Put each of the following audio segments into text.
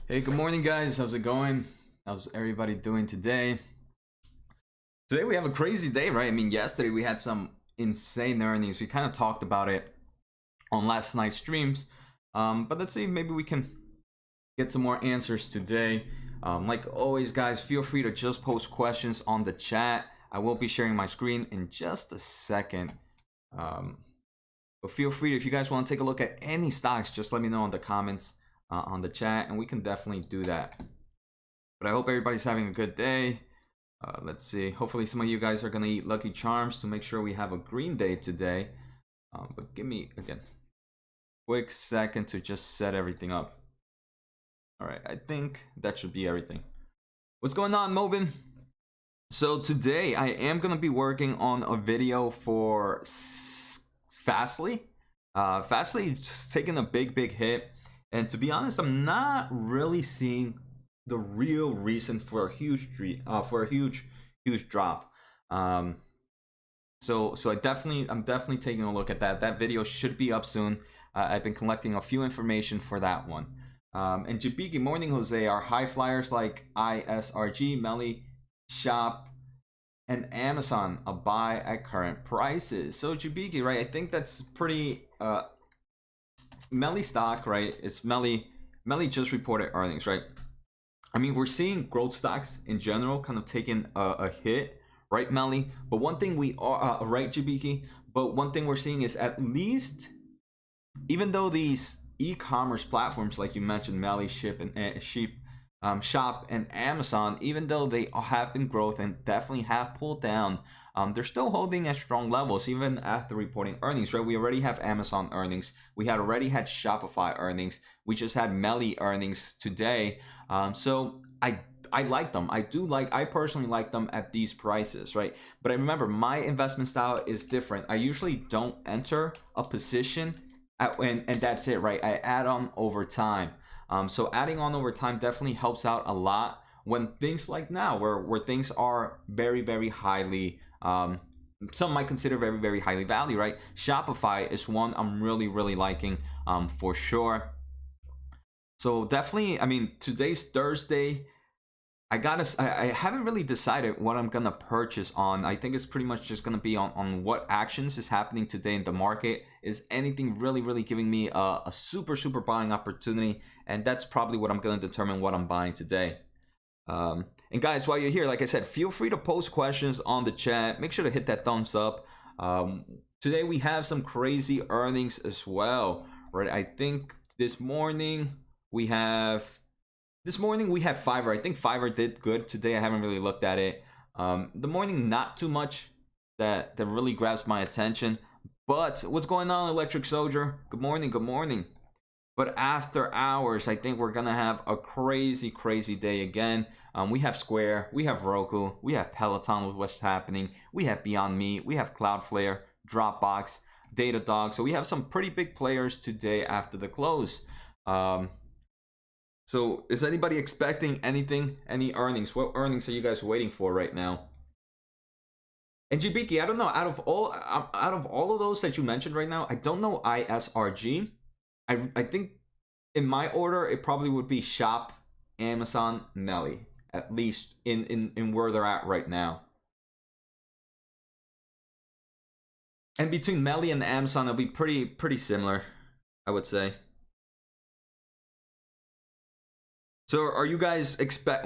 Hey, good morning, guys. How's it going? How's everybody doing today? Today we have a crazy day, right? I mean, yesterday we had some insane earnings. We kind of talked about it on last night's streams. But let's see, maybe we can get some more answers today. Like always, guys, feel free to just post questions on the chat. I will be sharing my screen in just a second. But feel free to, if you guys want to take a look at any stocks, just let me know in the comments on the chat, and we can definitely do that. But I hope everybody's having a good day. Let's see. Hopefully some of you guys are going to eat Lucky Charms to make sure we have a green day today. But give me, again, quick second to just set everything up. All right, I think that should be everything. What's going on, Mobin? So today I am going to be working on a video for Fastly. Fastly is just taking a big hit. And to be honest, I'm not really seeing the real reason for a huge drop. So I'm definitely taking a look at that. That video should be up soon. I've been collecting a few information for that one. And Jabiki, morning, Jose. Are high flyers like ISRG, Melly, Shop, and Amazon a buy at current prices? So Jabiki, right? I think that's pretty Melly stock, right? It's Melly just reported earnings, right? I mean, we're seeing growth stocks in general kind of taking a hit, right, Melly? But one thing we are, right, Jabiki? But one thing we're seeing is, at least, even though these e-commerce platforms, like you mentioned, Melly, Shop, and Amazon, even though they have been growth and definitely have pulled down, they're still holding at strong levels even after reporting earnings, right? We already have Amazon earnings. We had already had Shopify earnings. We just had Melly earnings today. So I like them. I personally like them at these prices, right? But I remember, my investment style is different. I usually don't enter a position and that's it, right? I add on over time. So adding on over time definitely helps out a lot when things like now, where things are very highly, some might consider very highly valued, right? Shopify is one I'm really liking, for sure. So definitely, I mean, today's Thursday. I haven't really decided what I'm gonna purchase on. I think it's pretty much just gonna be on what actions is happening today in the market. Is anything really giving me a super buying opportunity? And that's probably what I'm gonna determine what I'm buying today. And guys, while you're here, like I said, feel free to post questions on the chat. Make sure to hit that thumbs up. Today we have some crazy earnings as well, right? I think this morning we have Fiverr. I think Fiverr did good today. I haven't really looked at it. The morning, not too much that really grabs my attention. But what's going on, Electric Soldier? Good morning. But after hours, I think we're gonna have a crazy day again. We have Square, we have Roku, we have Peloton with what's happening. We have Beyond Meat, we have Cloudflare, Dropbox, Datadog. So we have some pretty big players today after the close. So is anybody expecting any earnings? What earnings are you guys waiting for right now? And Jibiki, I don't know, out of all of those that you mentioned right now, I don't know ISRG. I think in my order, it probably would be Shop, Amazon, Melly, at least in where they're at right now. And between Melly and Amazon, it'll be pretty similar, I would say. So are you guys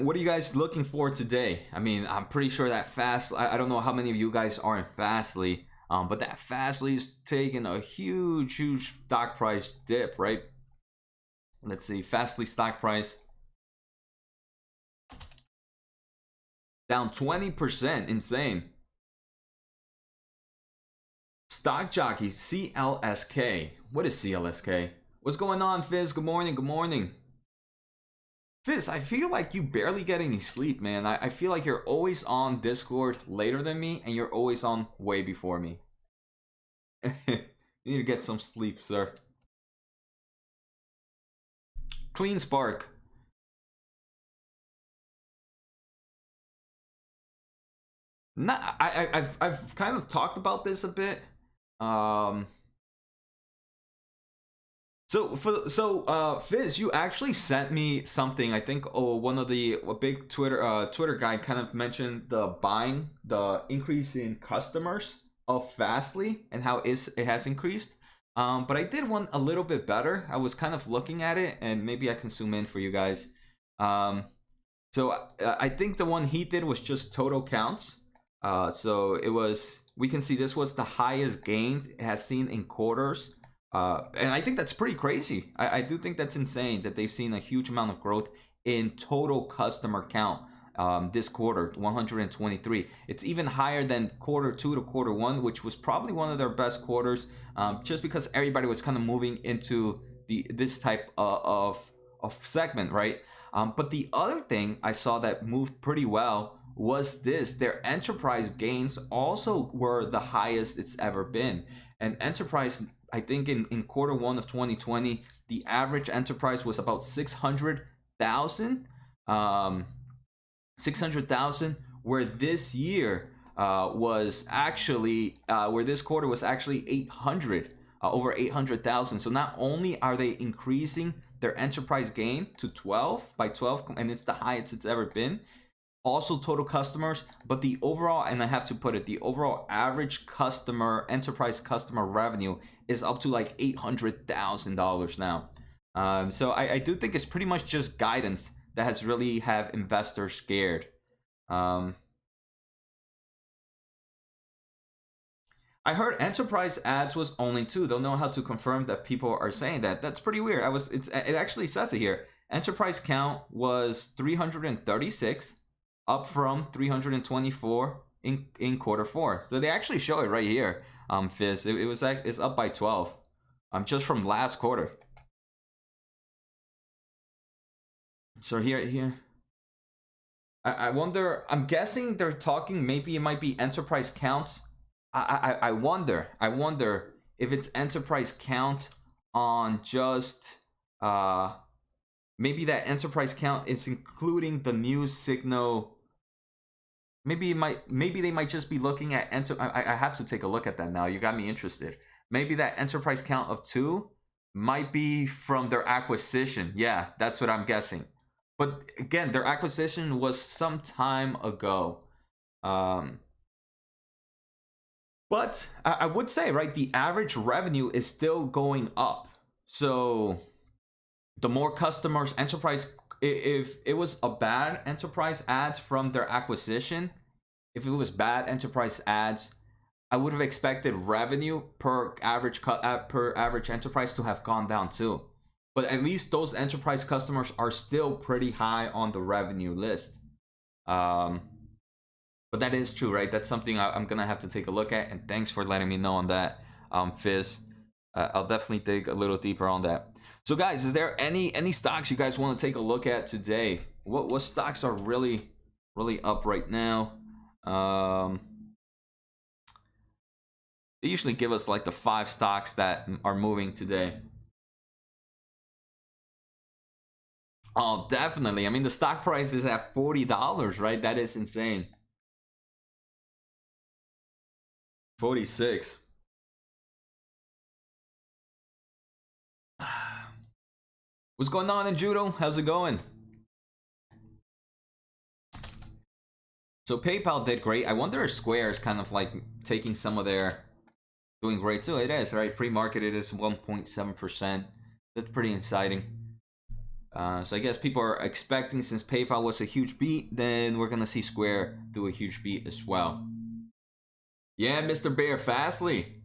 what are you guys looking for today? I mean, I'm pretty sure that I don't know how many of you guys are in Fastly, but that Fastly is taking a huge stock price dip, right? Let's see, Fastly stock price down 20%, insane. Stock Jockey, CLSK. What is CLSK? What's going on, Fizz? Good morning. Fizz, I feel like you barely get any sleep, man. I feel like you're always on Discord later than me, and you're always on way before me. You need to get some sleep, sir. Clean Spark. I've kind of talked about this a bit. Fizz, you actually sent me something. I think one of the a big Twitter guy kind of mentioned the increase in customers of Fastly and how it has increased. But I did one a little bit better. I was kind of looking at it, and maybe I can zoom in for you guys. I think the one he did was just total counts. So it was, we can see this was the highest gain it has seen in quarters. And I think that's pretty crazy. I do think that's insane that they've seen a huge amount of growth in total customer count this quarter, 123. It's even higher than quarter 2 to quarter 1, which was probably one of their best quarters, just because everybody was kind of moving into this type of segment, right? But the other thing I saw that moved pretty well was this. Their enterprise gains also were the highest it's ever been. And enterprise, I think in quarter 1 of 2020, the average enterprise was about 600,000. 600,000, where this year was actually, where this quarter was actually 800, over 800,000. So not only are they increasing their enterprise gain to 12 by 12, and it's the highest it's ever been, also total customers, but the overall, and I have to put it, the overall average enterprise customer revenue is up to like $800,000 now. So I do think it's pretty much just guidance that has really have investors scared. I heard enterprise ads was only 2. Don't know how to confirm that people are saying that. That's pretty weird. It actually says it here. Enterprise count was 336, up from 324 in quarter 4. So they actually show it right here. Fizz, it's up by 12. Just from last quarter. So here. I wonder. I'm guessing they're talking. Maybe it might be enterprise counts. I wonder if it's enterprise count on just maybe that enterprise count is including the new signal. Maybe they might just be looking at I have to take a look at that now. You got me interested. Maybe that enterprise count of 2 might be from their acquisition. Yeah, that's what I'm guessing. But again, their acquisition was some time ago. But I would say, right, the average revenue is still going up. So the more customers, enterprise, if it was a bad enterprise ads from their acquisition, if it was bad enterprise ads, I would have expected revenue per average enterprise to have gone down too. But at least those enterprise customers are still pretty high on the revenue list. But that is true, right? That's something I'm gonna have to take a look at. And thanks for letting me know on that, Fizz. I'll definitely dig a little deeper on that. So guys, is there any stocks you guys want to take a look at today? What stocks are really up right now? They usually give us like the 5 stocks that are moving today. Oh, definitely. I mean, the stock price is at $40, right? That is insane. 46. What's going on in judo? How's it going? So PayPal did great. I wonder if Square is kind of like taking some of their doing great too. It is, right? Pre-market is 1.7%. That's pretty exciting. So I guess people are expecting, since PayPal was a huge beat, then we're gonna see Square do a huge beat as well. Yeah, Mr. Bear, Fastly.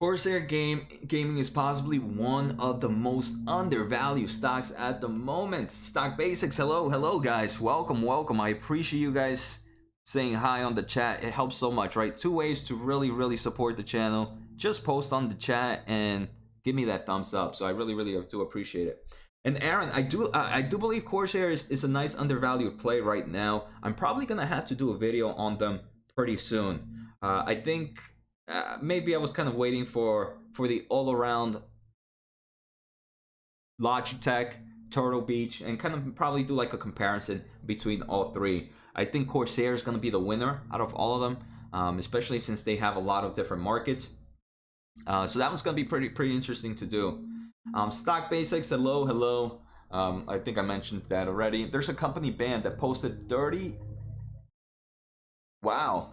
Corsair Gaming is possibly one of the most undervalued stocks at the moment. Stock Basics, hello guys, welcome. I appreciate you guys saying hi on the chat. It helps so much, right? 2 ways to really support the channel. Just post on the chat and give me that thumbs up. So I really do appreciate it. And Aaron, I do believe Corsair is a nice undervalued play right now. I'm probably gonna have to do a video on them pretty soon. I think maybe I was kind of waiting for the all-around Logitech, Turtle Beach, and kind of probably do like a comparison between all 3. I think Corsair is going to be the winner out of all of them, especially since they have a lot of different markets. So that one's going to be pretty interesting to do. Stock Basics, hello. I think I mentioned that already. There's a company band that posted 30. Wow.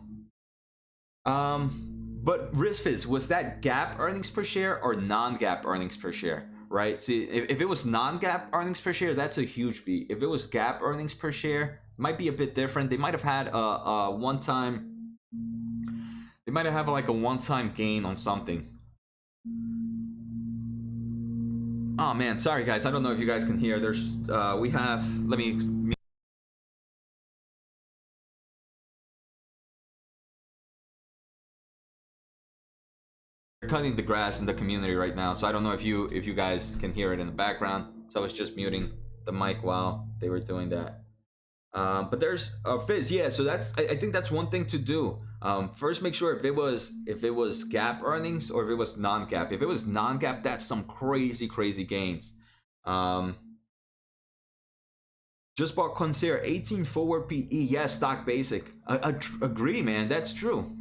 But Rizfiz, was that GAAP earnings per share or non-GAAP earnings per share? Right. See, if it was non-GAAP earnings per share, that's a huge beat. If it was GAAP earnings per share, it might be a bit different. They might have had a one-time. They might have like a one-time gain on something. Oh man, sorry guys. I don't know if you guys can hear. There's we have. Let me. Cutting the grass in the community right now, so I don't know if you guys can hear it in the background. So I was just muting the mic while they were doing that. But there's Fizz, yeah. So I think that's one thing to do. First, make sure if it was GAAP earnings or if it was non-GAAP. If it was non-GAAP, that's some crazy gains. Just bought Consider 18 forward PE. Yes, stock basic. Agree, man. That's true.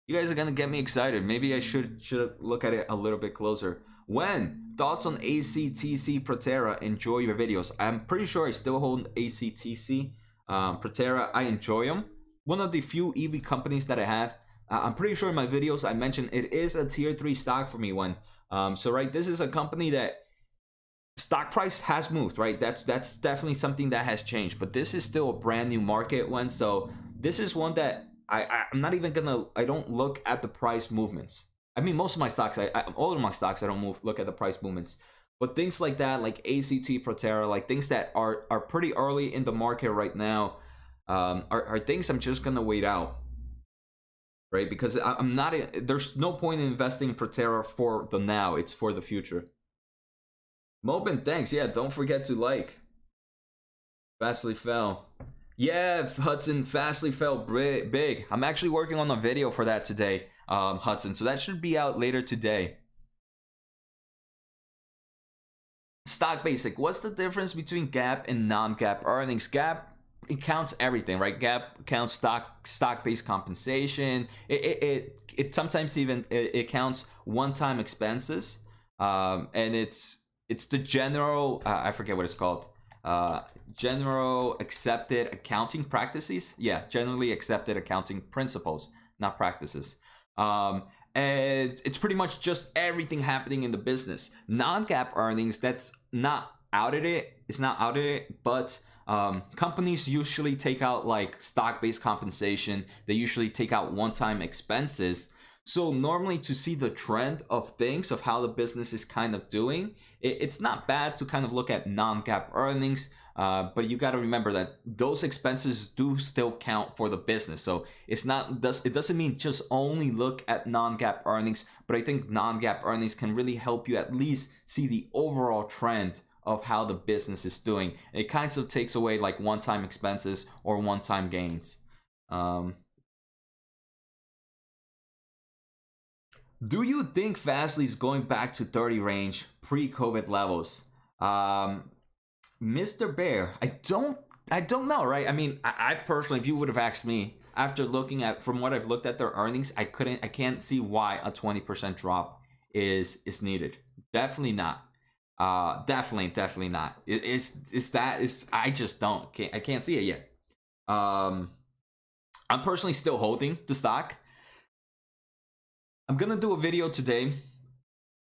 You guys are gonna get me excited. Maybe I should look at it a little bit closer. When thoughts on ACTC Proterra? Enjoy your videos. I'm pretty sure I still hold ACTC Proterra. I enjoy them. One of the few EV companies that I have. I'm pretty sure in my videos I mentioned it is a tier 3 stock for me. When so right, this is a company that stock price has moved, right? That's definitely something that has changed, but this is still a brand new market one. So this is one that I'm not even gonna. I don't look at the price movements. I mean, most of my stocks, all of my stocks, I don't look at the price movements. But things like that, like ACT Proterra, like things that are pretty early in the market right now, are things I'm just gonna wait out, right? Because I'm not. There's no point in investing in Proterra for the now. It's for the future. Mopin, thanks. Yeah, don't forget to like. Fastly fell. Yeah, Hudson, Fastly fell big. I'm actually working on a video for that today, Hudson. So that should be out later today. Stock Basic. What's the difference between GAAP and non-GAAP earnings? GAAP, it counts everything, right? GAAP counts stock-based compensation. It sometimes even it counts one-time expenses, and it's the general. I forget what it's called. General accepted accounting practices. Yeah, generally accepted accounting principles, not practices. And it's pretty much just everything happening in the business. Non-GAAP earnings, that's not audited. It's not audited, but companies usually take out like stock-based compensation. They usually take out one-time expenses. So normally to see the trend of things, of how the business is kind of doing, it's not bad to kind of look at non-GAAP earnings. But you got to remember that those expenses do still count for the business. So it doesn't mean just only look at non-GAAP earnings, but I think non-GAAP earnings can really help you at least see the overall trend of how the business is doing. It kind of takes away like one-time expenses or one-time gains. Do you think Fastly is going back to 30 range pre-COVID levels? Mr. Bear, I don't know, right? I mean, I personally, if you would have asked me after looking at, from what I've looked at their earnings, I can't see why a 20% drop is needed. Definitely not. Definitely not. I just don't. I can't see it yet. I'm personally still holding the stock. I'm gonna do a video today.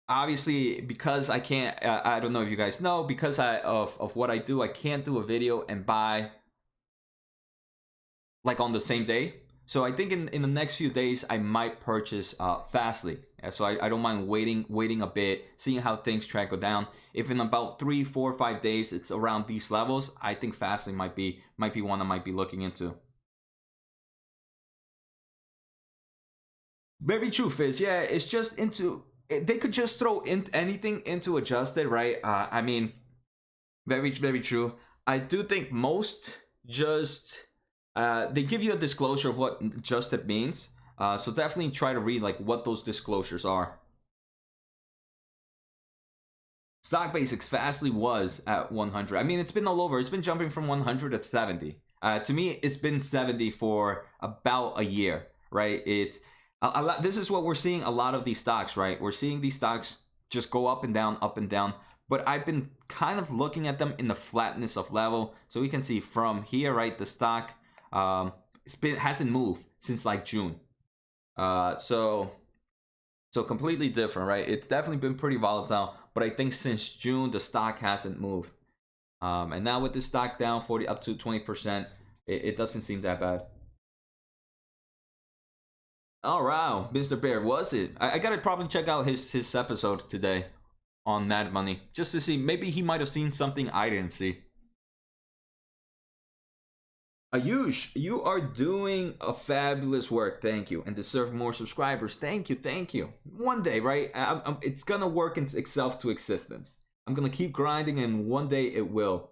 Obviously, because I can't, I don't know if you guys know, because of what I do, I can't do a video and buy like on the same day. So I think in the next few days, I might purchase Fastly. So I don't mind waiting a bit, seeing how things trickle down. If in about 3, 4, 5 days, it's around these levels, I think Fastly might be one I might be looking into. Very true, Fizz. Yeah, it's just they could just throw anything into adjusted, right? I mean, very true. I do think most just they give you a disclosure of what adjusted means. So definitely try to read like what those disclosures are. Stock Basics Fastly was at 100. I mean, it's been all over. It's been jumping from 100 to 70. To me, it's been 70 for about a year, right? It's a lot. This is what we're seeing a lot of these stocks, right? We're seeing these stocks just go up and down, up and down. But I've been kind of looking at them in the flatness of level. So we can see from here, right, the stock hasn't moved since like June. So completely different, right? It's definitely been pretty volatile, but I think since June the stock hasn't moved. And now with the stock down 40 up to 20%, it doesn't seem that bad. Oh wow, Mr. Bear, was it? I gotta probably check out his episode today on Mad Money just to see. Maybe he might have seen something I didn't see. Ayush, you are doing a fabulous work. Thank you, and deserve more subscribers. Thank you, thank you. One day, right? It's gonna work itself to existence. I'm gonna keep grinding, and one day it will.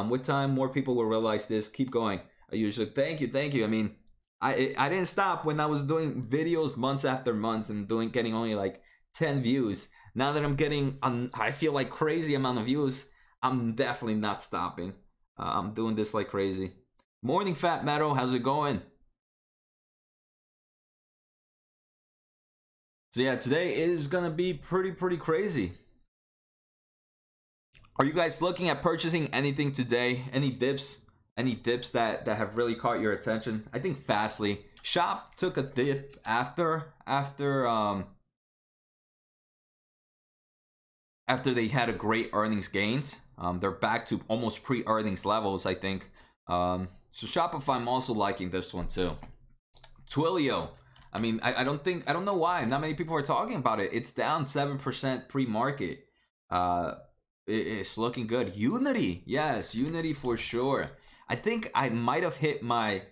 With time, more people will realize this. Keep going. Ayush, thank you, thank you. I mean, I didn't stop when I was doing videos months after months and getting only like 10 views. Now that I'm getting, I feel like crazy amount of views. I'm definitely not stopping. I'm doing this like crazy. Morning, Fat Meadow. How's it going? So yeah, today is gonna be pretty crazy. Are you guys looking at purchasing anything today? Any dips? Any dips that have really caught your attention? I think Fastly. Shop took a dip after they had a great earnings gains. They're back to almost pre-earnings levels, I think. So Shopify, I'm also liking this one too. Twilio. I mean, I don't know why. Not many people are talking about it. It's down 7% pre-market. It's looking good. Unity. Yes, Unity for sure. I think I might have hit my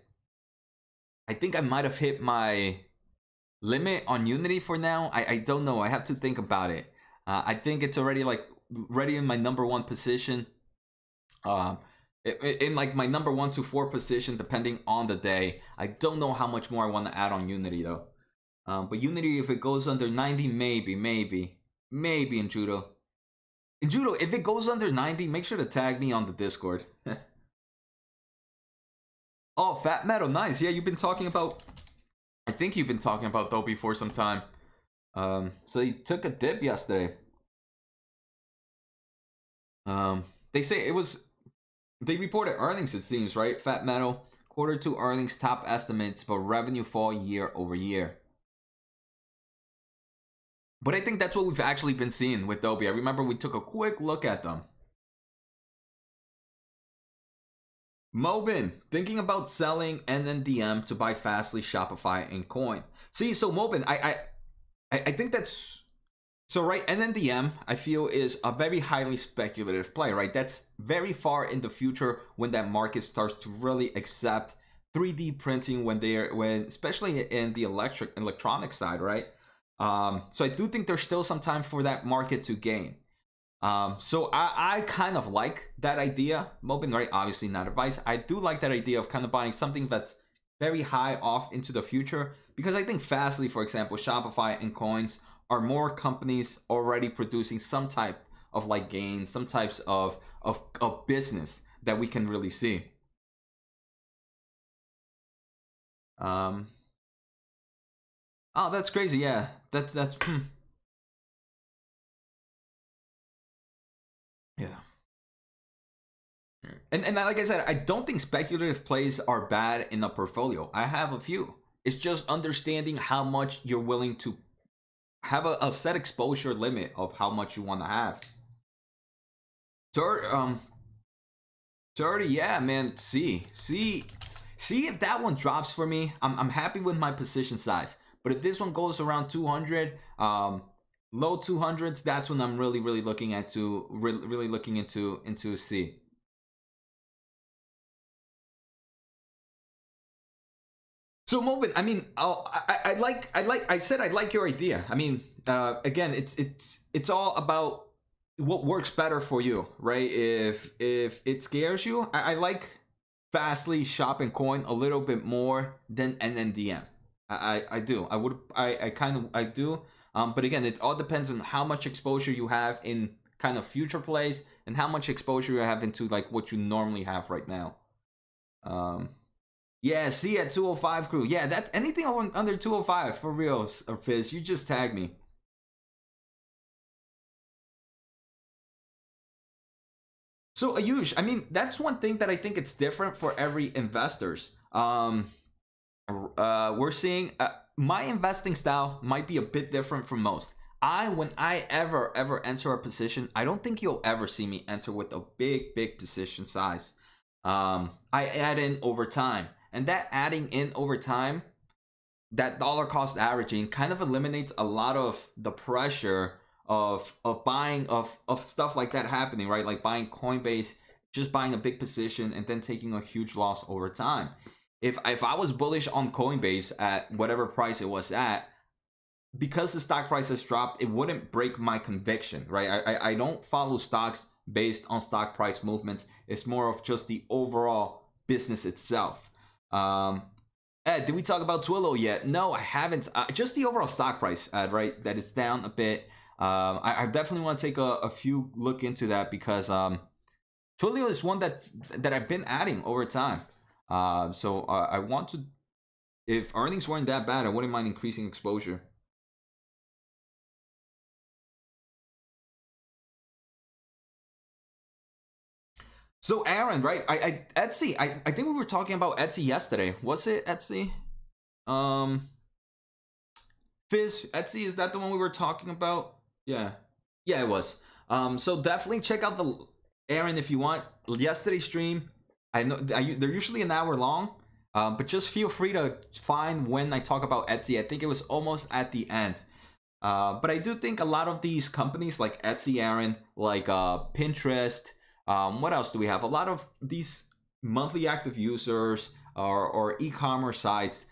limit on Unity for now. I don't know. I have to think about it. I think it's already ready in my number 1 position. In like my number 1 to 4 position, depending on the day. I don't know how much more I want to add on Unity though. But Unity, if it goes under 90, maybe in Judo. In Judo, if it goes under 90, make sure to tag me on the Discord. Oh, Fat Meadow, nice. Yeah, I think you've been talking about Dopey for some time. So he took a dip yesterday. They say they reported earnings, it seems, right? Fat Meadow, Q2 earnings top estimates, but revenue fall year over year. But I think that's what we've actually been seeing with Dopey. I remember we took a quick look at them. Mobin, thinking about selling NNDM to buy Fastly, Shopify, and Coin. See, so Mobin, I think that's so right. NNDM, I feel, is a very highly speculative play, right? That's very far in the future when that market starts to really accept 3D printing when especially in the electronic side, right? So I do think there's still some time for that market to gain. So I kind of like that idea. Mobin, right? Obviously not advice. I do like that idea of kind of buying something that's very high off into the future, because I think Fastly, for example, Shopify and Coins are more companies already producing some type of like gains, some types of business that we can really see. Oh, that's crazy. Yeah, that's yeah. And like I said, I don't think speculative plays are bad in a portfolio. I have a few. It's just understanding how much you're willing to have a set exposure limit of how much you want to have. 30, yeah, man. See if that one drops for me. I'm happy with my position size. But if this one goes around 200, low 200s, that's when I'm really looking into C. So Mobin, I mean, I said I like your idea. I mean, again, it's all about what works better for you, right? If it scares you, I like Fastly, Shop, and Coin a little bit more than NNDM. I do. I do. But again, it all depends on how much exposure you have in kind of future plays and how much exposure you have into like what you normally have right now. Yeah, see at 205 crew. Yeah, that's anything under 205 for real, or Fizz. You just tag me. So Ayush, I mean, that's one thing that I think it's different for every investors. We're seeing my investing style might be a bit different from most. When I ever enter a position, I don't think you'll ever see me enter with a big position size. I add in over time, and that adding in over time, that dollar cost averaging kind of eliminates a lot of the pressure of buying of stuff like that happening, right? Like buying Coinbase, just buying a big position and then taking a huge loss over time. If I was bullish on Coinbase at whatever price it was at, because the stock price has dropped, it wouldn't break my conviction, right? I don't follow stocks based on stock price movements. It's more of just the overall business itself. Ed, did we talk about Twilio yet? No, I haven't. Just the overall stock price, Ed, right? That is down a bit. I definitely want to take a few look into that because Twilio is one that I've been adding over time. So I want to, if earnings weren't that bad, I wouldn't mind increasing exposure. So Aaron, right? Etsy. I think we were talking about Etsy yesterday. Was it Etsy? Fizz, Etsy, is that the one we were talking about? Yeah. Yeah, it was. So definitely check out the Aaron if you want. Yesterday's stream. I know they're usually an hour long. But just feel free to find when I talk about Etsy. I think it was almost at the end. But I do think a lot of these companies like Etsy, Aaron, like Pinterest, what else do we have? A lot of these monthly active users or e-commerce sites.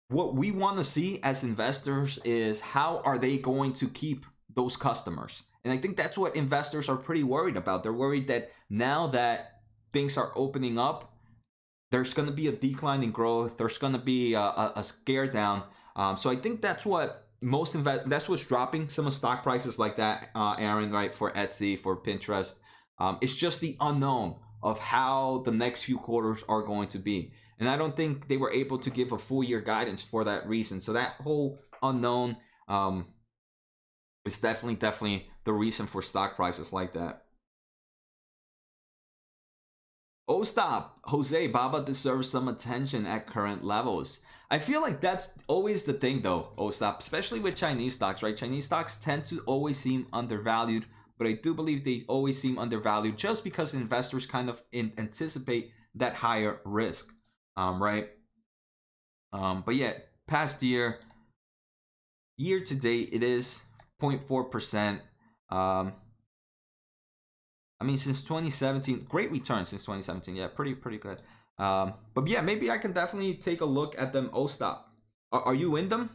What we want to see as investors is how are they going to keep those customers? And I think that's what investors are pretty worried about. They're worried that now that things are opening up, there's going to be a decline in growth. There's going to be a scare down. So I think that's what that's what's dropping some of stock prices like that, Aaron, right? For Etsy, for Pinterest. It's just the unknown of how the next few quarters are going to be. And I don't think they were able to give a full year guidance for that reason. So that whole unknown is definitely the reason for stock prices like that. Oh, stop. Jose, Baba deserves some attention at current levels. I feel like that's always the thing though, oh, stop, especially with Chinese stocks, right? Chinese stocks tend to always seem undervalued, but I do believe they always seem undervalued just because investors kind of anticipate that higher risk, right? But yeah, past year to date, it is 0.4%. I mean, since 2017, great return since 2017. Yeah, pretty good. But yeah, maybe I can definitely take a look at them. Oh, stop. Are you in them?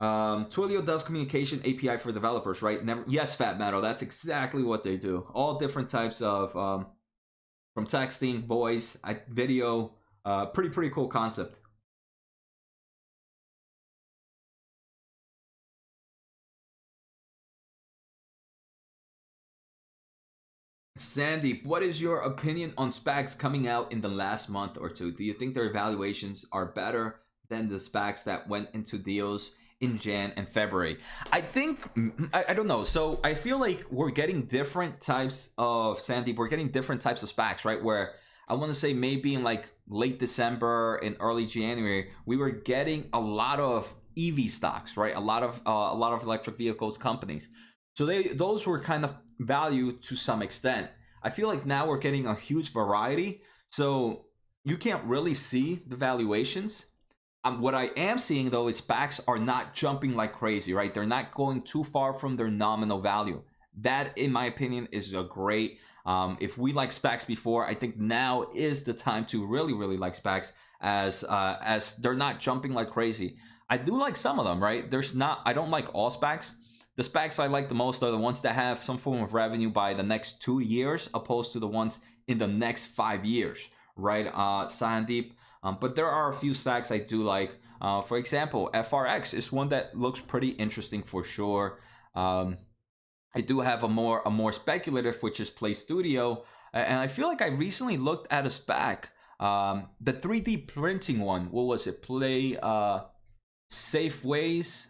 Twilio does communication API for developers, right? Yes, Fat Metal. That's exactly what they do. All different types of from texting, voice, video. Pretty cool concept. Sandeep, what is your opinion on SPACs coming out in the last month or two? Do you think their evaluations are better than the SPACs that went into deals in Jan and February? I think, I don't know. So I feel like we're getting different types of, Sandeep, we're getting different types of SPACs, right? Where I want to say maybe in like late December and early January, we were getting a lot of EV stocks, right? A lot of electric vehicles companies. So those were kind of valued to some extent. I feel like now we're getting a huge variety, so you can't really see the valuations. What I am seeing though is SPACs are not jumping like crazy, right? They're not going too far from their nominal value. That, in my opinion, is a great. If we like SPACs before, I think now is the time to really like SPACs as they're not jumping like crazy. I do like some of them, right? I don't like all SPACs. The SPACs I like the most are the ones that have some form of revenue by the next 2 years, opposed to the ones in the next 5 years, right, Sandeep? But there are a few SPACs I do like. For example, FRX is one that looks pretty interesting for sure. I do have a more speculative, which is Play Studio, and I feel like I recently looked at a SPAC, the 3D printing one. What was it? Play Safeways.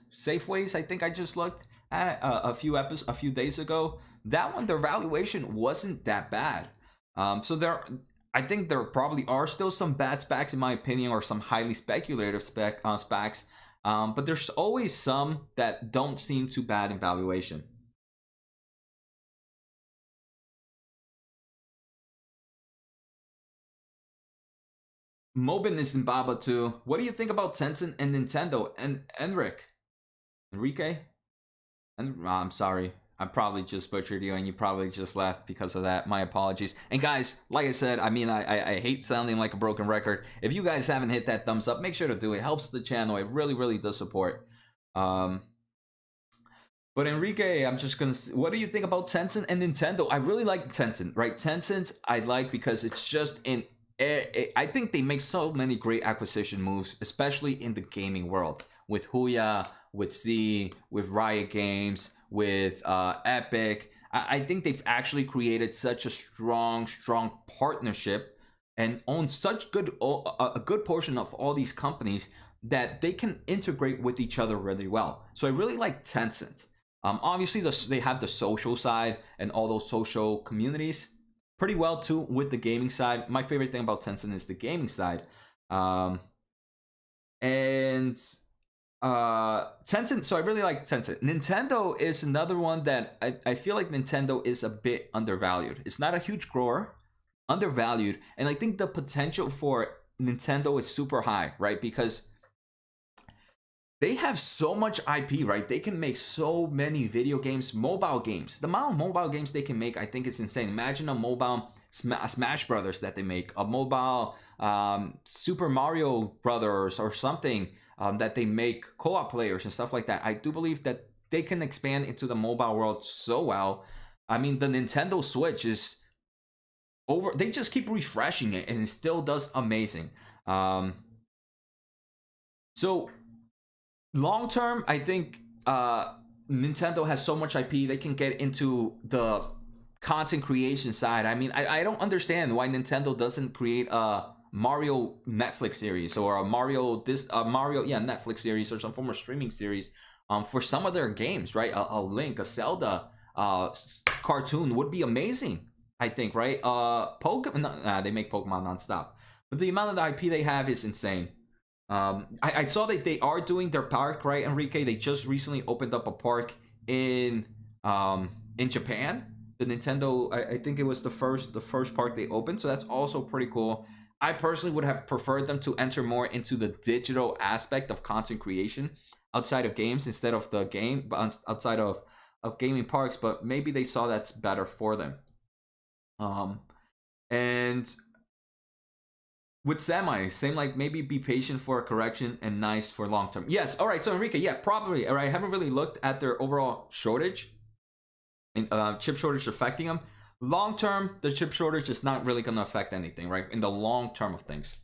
I think I just looked at a few days ago. that one, their valuation wasn't that bad. So I think there probably are still some bad specs in my opinion, or some highly speculative specs. But there's always some that don't seem too bad in valuation. Mobin is in Baba too. What do you think about Tencent and Nintendo and Enrique? And I'm sorry, I probably just butchered you, and you probably just left because of that. My apologies. And guys, like I said, I mean, I hate sounding like a broken record. If you guys haven't hit that thumbs up, make sure to do it. It helps the channel. It really, really does support. But Enrique, I'm just gonna. What do you think about Tencent and Nintendo? I really like Tencent, right? Tencent, I like because it's just in. I think they make so many great acquisition moves, especially in the gaming world, with Huya, with Z, with Riot Games, with Epic. I think they've actually created such a strong partnership and own such a good portion of all these companies that they can integrate with each other really well. So I really like Tencent. Obviously, they have the social side and all those social communities pretty well too with the gaming side. My favorite thing about Tencent is the gaming side. And Tencent, so I really like Tencent. Nintendo is another one that I feel like Nintendo is a bit undervalued. It's not a huge grower, undervalued, and I think the potential for Nintendo is super high, right? Because they have so much IP, right? They can make so many video games, mobile games. The amount of mobile games they can make, I think it's insane. Imagine a mobile Smash Brothers that they make, a mobile Super Mario Brothers or something that they make co-op players and stuff like that. I do believe that they can expand into the mobile world so well. I mean, the Nintendo Switch is over. They just keep refreshing it, and it still does amazing. So long term, I think Nintendo has so much IP, they can get into the content creation side. I mean, I don't understand why Nintendo doesn't create a Mario Netflix series, or a Mario Netflix series, or some form of streaming series for some of their games, right? A Link, a Zelda cartoon would be amazing, I think, right? Pokemon, they make Pokemon nonstop, but the amount of the IP they have is insane. I saw that they are doing their park, right, Enrique? They just recently opened up a park in Japan. The Nintendo, I think it was the first park they opened, so that's also pretty cool. I personally would have preferred them to enter more into the digital aspect of content creation outside of games, instead of the game, outside of gaming parks. But maybe they saw that's better for them. And with semi, same, like maybe be patient for a correction and nice for long term. Yes, all right. So Enrique, yeah, probably. All right, I haven't really looked at their overall shortage, and chip shortage affecting them. Long term, the chip shortage is not really going to affect anything, right? In the long term of things,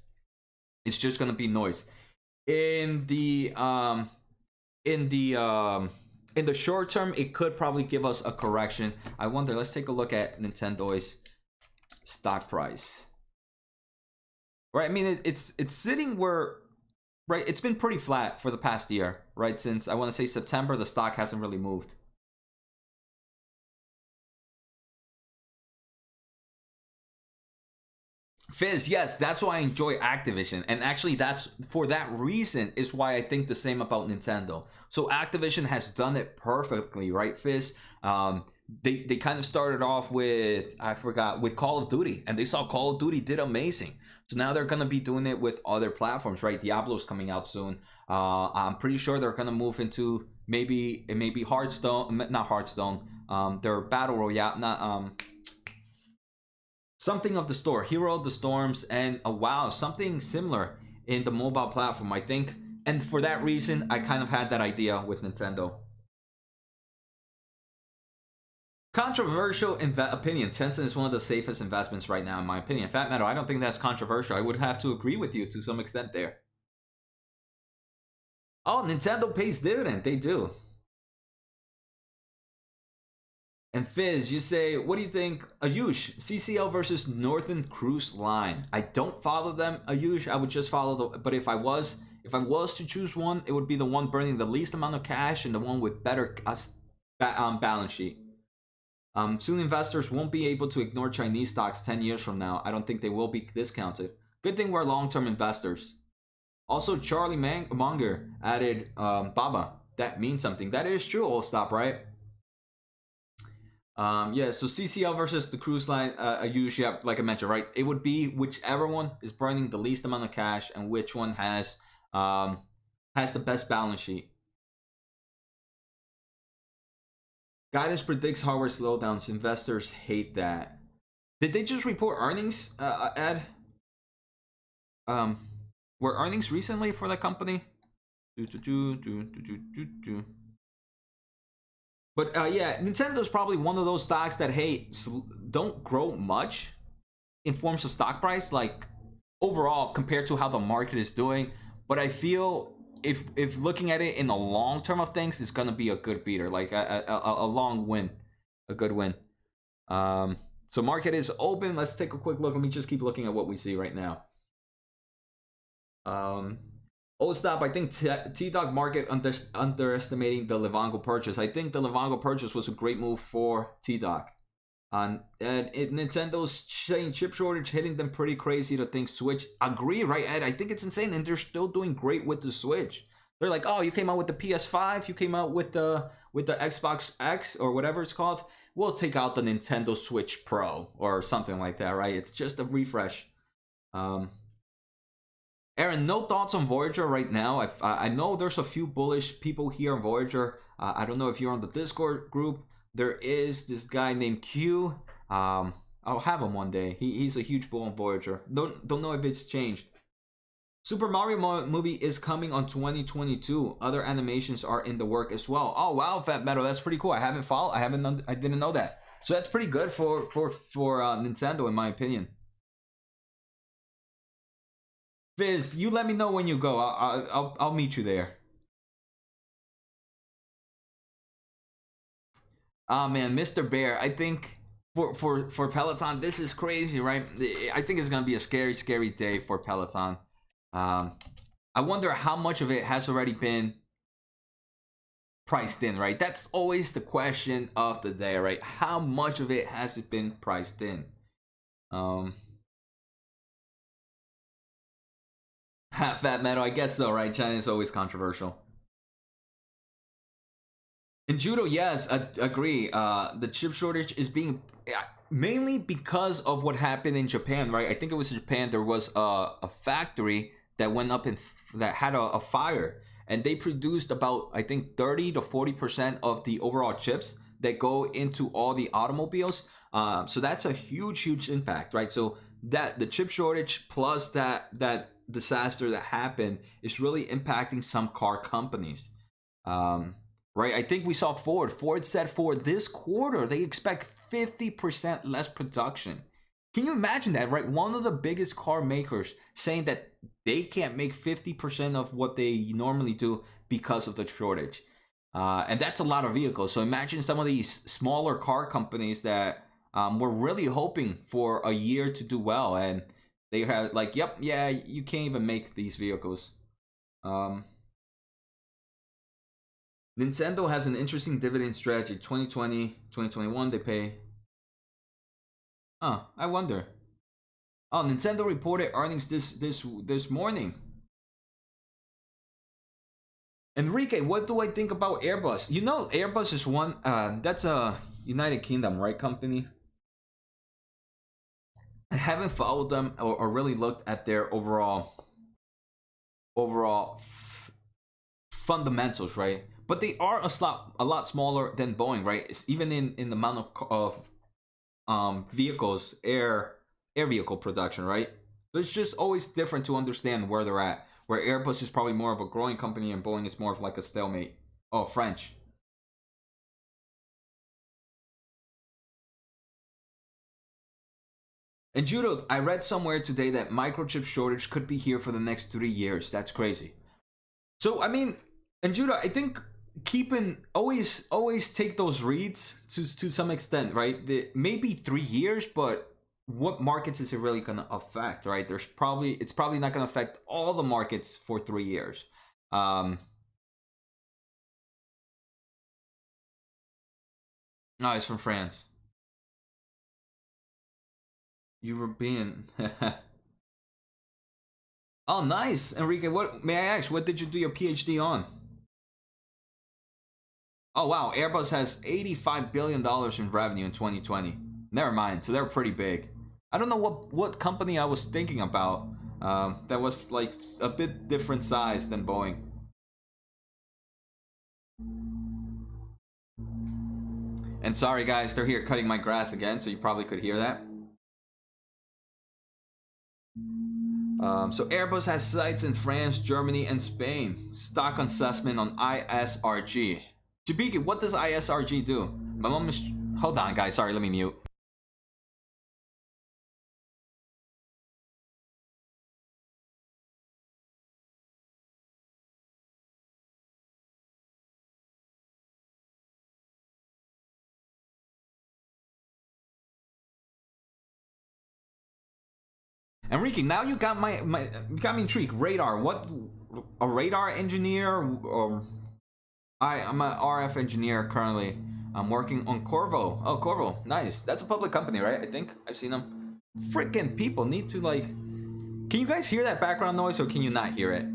it's just going to be noise. In the short term, it could probably give us a correction. I wonder. Let's take a look at Nintendo's stock price. Right, I mean, it's sitting where, right, it's been pretty flat for the past year, right? Since, I want to say, September, the stock hasn't really moved. Fizz, yes, that's why I enjoy Activision. And actually, that's for that reason is why I think the same about Nintendo. So Activision has done it perfectly, right, Fizz? They kind of started off with, with Call of Duty, and they saw Call of Duty did amazing. So now they're gonna be doing it with other platforms, right? Diablo's coming out soon. I'm pretty sure they're gonna move into maybe Hearthstone, not Hearthstone. Their battle royale, not something of the store, Hero of the Storms, and WoW, something similar in the mobile platform, I think. And for that reason, I kind of had that idea with Nintendo. Controversial opinion. Tencent is one of the safest investments right now, in my opinion. Fat Metal, I don't think that's controversial. I would have to agree with you to some extent there. Oh, Nintendo pays dividend. They do. And Fizz, you say, what do you think? Ayush, CCL versus Northern Cruise Line. I don't follow them, Ayush. I would just follow the. But if I was to choose one, it would be the one burning the least amount of cash and the one with better balance sheet. Soon investors won't be able to ignore Chinese stocks 10 years from now. I don't think they will be discounted. Good thing we're long-term investors. Also, Charlie Munger added Baba. That means something. That is true, old stop, right? Yeah, so CCL versus the cruise line, usually, like I mentioned, right? It would be whichever one is burning the least amount of cash and which one has the best balance sheet. Guidance predicts hardware slowdowns. Investors hate that. Did they just report earnings, Ed? Were earnings recently for that company? But yeah, Nintendo's probably one of those stocks that, hey, don't grow much in forms of stock price, like overall compared to how the market is doing. But I feel if looking at it in the long term of things, it's gonna be a good beater, like a long win, a good win. So market is open. Let's take a quick look. Let me just keep looking at what we see right now. Oh, stop. I think T-Dog market underestimating the Livongo purchase. I think the Livongo purchase was a great move for T-Dog. And Nintendo's saying chip shortage hitting them pretty crazy to think Switch. Agree, right, Ed? I think it's insane, and they're still doing great with the Switch. They're like, oh, you came out with the PS5, you came out with the Xbox X or whatever it's called. We'll take out the Nintendo Switch Pro or something like that, right? It's just a refresh. Aaron, no thoughts on Voyager right now. I know there's a few bullish people here on Voyager. I don't know if you're on the Discord group. There is this guy named Q. I'll have him one day. He's a huge bull on Voyager. Don't know if it's changed. Super Mario movie is coming on 2022. Other animations are in the work as well. Oh wow, Fat Metal, that's pretty cool. I didn't know that. So that's pretty good for Nintendo, in my opinion. Fizz, you let me know when you go. I'll meet you there. Oh man, Mr. Bear, I think for Peloton, this is crazy, right? I think it's gonna be a scary day for Peloton. I wonder how much of it has already been priced in, right? That's always the question of the day, right? How much of it has it been priced in? Fat Metal, I guess so, right? China is always controversial. In judo, yes, I agree. The chip shortage is being mainly because of what happened in Japan, right? I think it was in Japan. There was a factory that went up that had a fire, and they produced about, I think, 30 to 40% of the overall chips that go into all the automobiles. So that's a huge impact, right? So that the chip shortage plus that disaster that happened is really impacting some car companies. Right, I think we saw Ford said for this quarter they expect 50% less production. Can you imagine that, right? One of the biggest car makers saying that they can't make 50% of what they normally do because of the shortage. And that's a lot of vehicles. So imagine some of these smaller car companies that were really hoping for a year to do well, and they have like, yep, yeah, you can't even make these vehicles. Nintendo has an interesting dividend strategy. 2020, 2021, they pay. I wonder. Oh, Nintendo reported earnings this morning. Enrique, what do I think about Airbus? You know, Airbus is one. That's a United Kingdom, right, company. I haven't followed them or really looked at their overall fundamentals, right? But they are a lot smaller than Boeing, right? It's even in the amount of vehicles, air vehicle production, right? So it's just always different to understand where they're at. Where Airbus is probably more of a growing company and Boeing is more of like a stalemate. Oh, French. And Judo, I read somewhere today that microchip shortage could be here for the next 3 years. That's crazy. So I mean, and Judo, I think keeping always take those reads to some extent, right? Maybe 3 years, but what markets is it really going to affect, right? It's probably not going to affect all the markets for 3 years. No, it's from France. European. Oh, nice, Enrique. What may I ask? What did you do your PhD on? Oh wow, Airbus has $85 billion in revenue in 2020. Never mind, so they're pretty big. I don't know what company I was thinking about. That was like a bit different size than Boeing. And sorry guys, they're here cutting my grass again, so you probably could hear that. So Airbus has sites in France, Germany, and Spain. Stock assessment on ISRG. Jabiki, what does ISRG do? My mom is... Hold on, guys. Sorry, let me mute. Enrique, now you got you got me intrigued. Radar. What? A radar engineer? Or I'm an RF engineer currently. I'm working on Corvo. Oh, Corvo. Nice. That's a public company, right? I think I've seen them. Freaking people need to like... Can you guys hear that background noise or can you not hear it?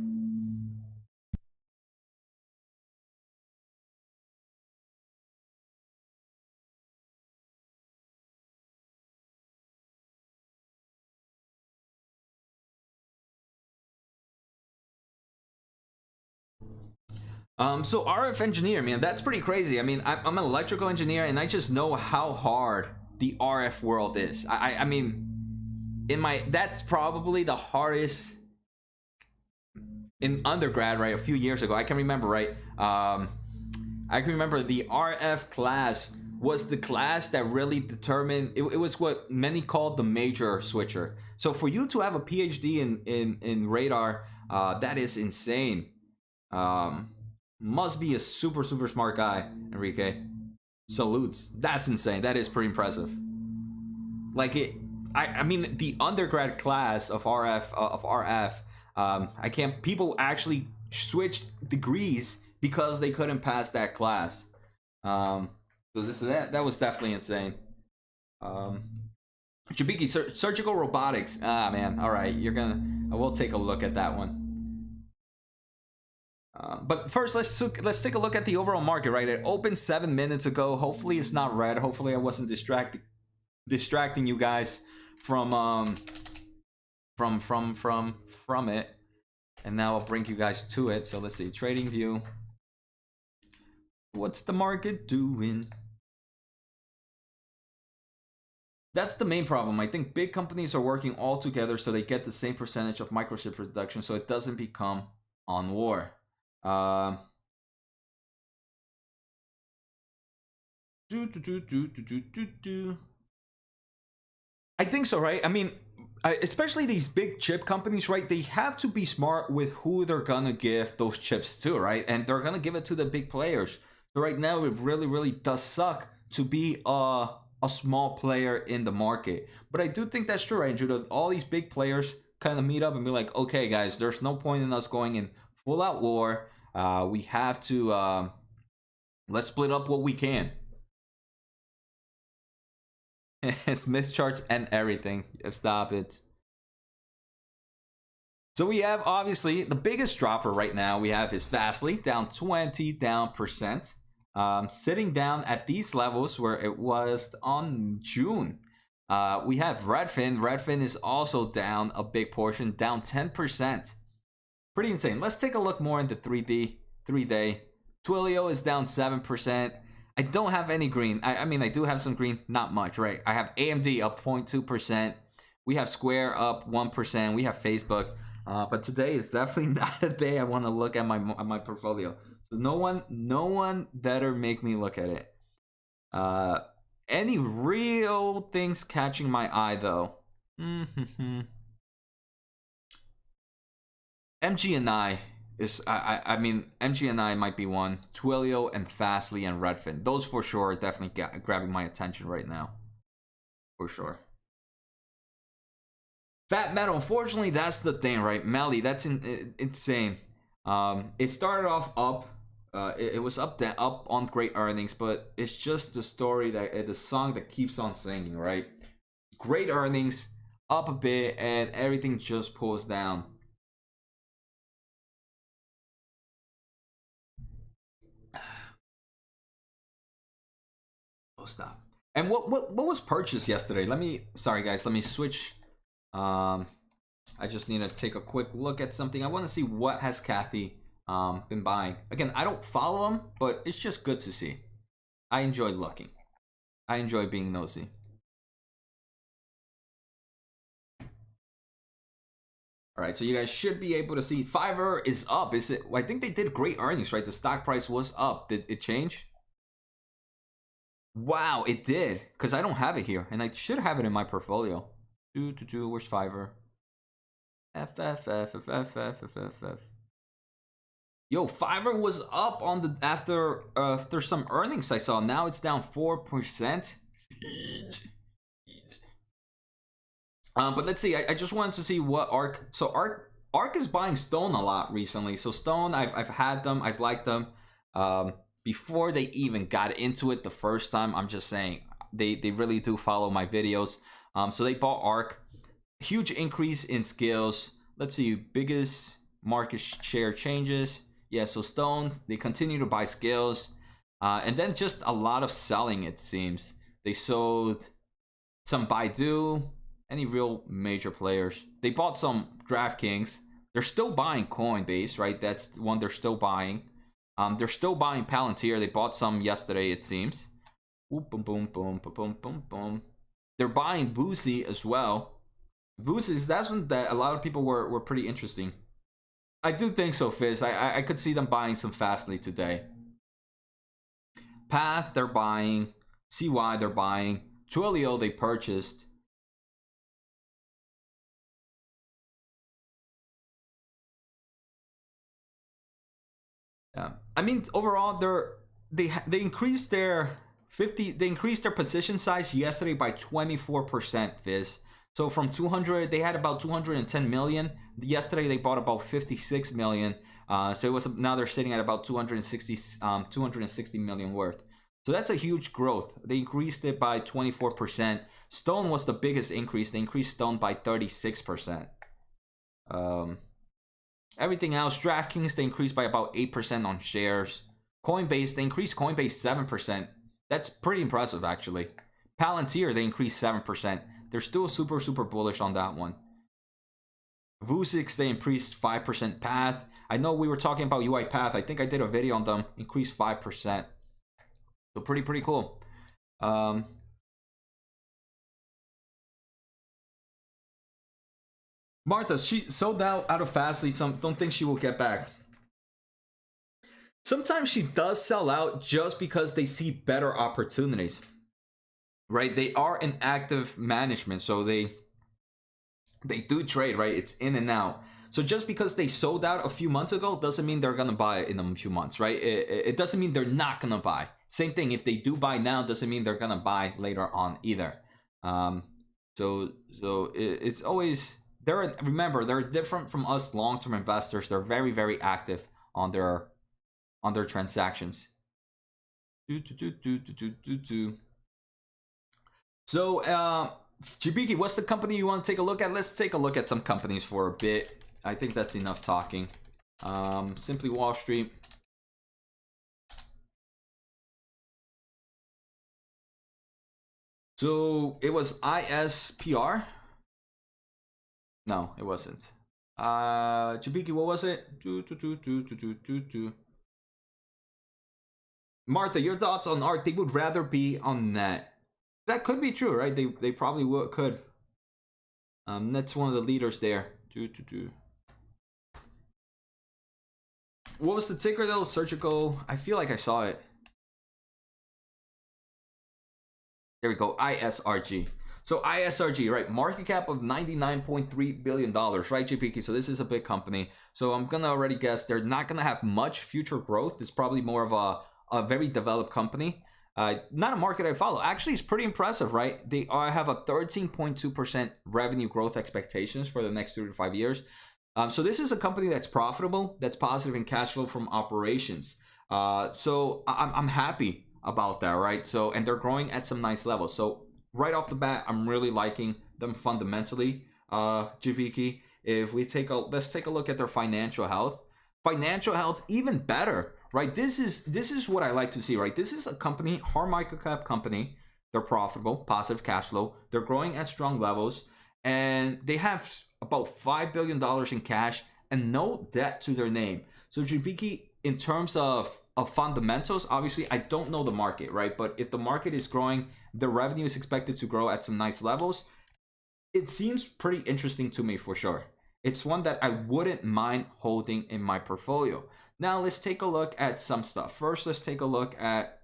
So RF engineer, man, that's pretty crazy. I mean, I'm an electrical engineer, and I just know how hard the RF world is. I mean, that's probably the hardest in undergrad, right? A few years ago, I can remember, right? I can remember the RF class was the class that really determined. It was what many called the major switcher. So for you to have a PhD in radar, that is insane. Must be a super smart guy, Enrique. Salutes. That's insane. That is pretty impressive. Like it, I mean the undergrad class of RF. I can't. People actually switched degrees because they couldn't pass that class. So that was definitely insane. Jabiki, surgical robotics. Ah man, all right. I will take a look at that one. But first, let's take a look at the overall market. Right, it opened 7 minutes ago. Hopefully, it's not red. Hopefully, I wasn't distracting you guys from it. And now I'll bring you guys to it. So let's see, trading view. What's the market doing? That's the main problem. I think big companies are working all together so they get the same percentage of microchip production, so it doesn't become on war. I think so, right? I mean, especially these big chip companies, right? They have to be smart with who they're gonna give those chips to, right? And they're gonna give it to the big players. So right now, it really does suck to be a small player in the market. But I do think that's true, right, Judah? All these big players kind of meet up and be like, okay, guys, there's no point in us going in full out war. We have to let's split up what we can. Smith charts and everything. Stop it. So we have obviously the biggest dropper right now. We have is Fastly down 20%, sitting down at these levels where it was on June. We have Redfin. Redfin is also down a big portion, down 10%. Pretty insane. Let's take a look more into 3D, 3-day. Twilio is down 7%. I don't have any green. I mean, I do have some green, not much, right? I have AMD up 0.2%. We have Square up 1%. We have Facebook. But today is definitely not a day I want to look at my portfolio. So no one better make me look at it. Any real things catching my eye though? MGNI is I mean MGNI might be one. Twilio and Fastly and Redfin. Those for sure are definitely grabbing my attention right now. For sure. Fat Metal, unfortunately, that's the thing, right? Melly, that's insane. It started off up. It was up on great earnings, but it's just the story the song that keeps on singing, right? Great earnings, up a bit, and everything just pulls down. Oh, stop. And what was purchased yesterday? Sorry guys, let me switch. I just need to take a quick look at something. I want to see what has Kathy been buying. Again, I don't follow them, but it's just good to see. I enjoy looking. I enjoy being nosy. All right, so you guys should be able to see Fiverr is up. Is it? I think they did great earnings, right? The stock price was up. Did it change? Wow, it did. Because I don't have it here, and I should have it in my portfolio. Where's Fiverr? F. Yo, Fiverr was up on the after some earnings I saw. Now it's down 4%. But let's see. I just wanted to see what Arc. So Arc is buying Stone a lot recently. So Stone, I've had them. I've liked them. Before they even got into it the first time. I'm just saying they really do follow my videos. So they bought Arc. Huge increase in skills. Let's see, biggest market share changes. Yeah, so Stones, they continue to buy skills. And then just a lot of selling, it seems. They sold some Baidu, any real major players. They bought some DraftKings. They're still buying Coinbase, right? That's the one they're still buying. They're still buying Palantir. They bought some yesterday, it seems. Boom, boom, boom, boom, boom, boom, boom. They're buying Boozy as well. Boozy, that's one that a lot of people were pretty interesting. I do think so, Fizz. I could see them buying some Fastly today. Path, they're buying. CY, they're buying. Twilio, they purchased. Yeah, I mean overall, they increased their 50. They increased their position size yesterday by 24%. Fizz. So from 200, they had about 210 million. Yesterday they bought about 56 million. So it was now they're sitting at about 260 million worth. So that's a huge growth. They increased it by 24%. Stone was the biggest increase. They increased Stone by 36%. Everything else, DraftKings, they increased by about 8% on shares. Coinbase, they increased Coinbase 7%. That's pretty impressive, actually. Palantir, they increased 7%. They're still super bullish on that one. Vuzix, they increased 5%. Path, I know we were talking about UiPath. I think I did a video on them. Increased 5%. So pretty cool. Martha, she sold out of Fastly. Don't think she will get back. Sometimes she does sell out just because they see better opportunities. Right? They are in active management, so they do trade, right? It's in and out. So just because they sold out a few months ago doesn't mean they're gonna buy it in a few months, right? It doesn't mean they're not gonna buy. Same thing, if they do buy now, doesn't mean they're gonna buy later on either. So it's always remember, they're different from us long-term investors. They're very active on their transactions. So, Jibiki, what's the company you want to take a look at? Let's take a look at some companies for a bit. I think that's enough talking. Simply Wall Street. So, it was ISPR? No, it wasn't. Jibiki, what was it? Martha, your thoughts on art? They would rather be on net. That could be true, right? They probably could. That's one of the leaders there. What was the ticker though? Surgical. I feel like I saw it. There we go. ISRG. So ISRG, right? Market cap of $99.3 billion, right, JPK? So this is a big company. So I'm gonna already guess they're not gonna have much future growth. It's probably more of a very developed company. Not a market I follow. Actually, it's pretty impressive, right? They have a 13.2% revenue growth expectations for the next 3 to 5 years. So this is a company that's profitable, that's positive in cash flow from operations. So I'm happy about that, right? So, and they're growing at some nice levels. So right off the bat, I'm really liking them fundamentally. Jibiki. If we let's take a look at their financial health. Financial health even better, right? This is what I like to see, right? This is a company, hard micro cap company. They're profitable, positive cash flow. They're growing at strong levels, and they have about $5 billion in cash and no debt to their name. So Jibiki, in terms of fundamentals, obviously I don't know the market, right? But if the market is growing, the revenue is expected to grow at some nice levels. It seems pretty interesting to me for sure. It's one that I wouldn't mind holding in my portfolio. Now let's take a look at some stuff. First, let's take a look at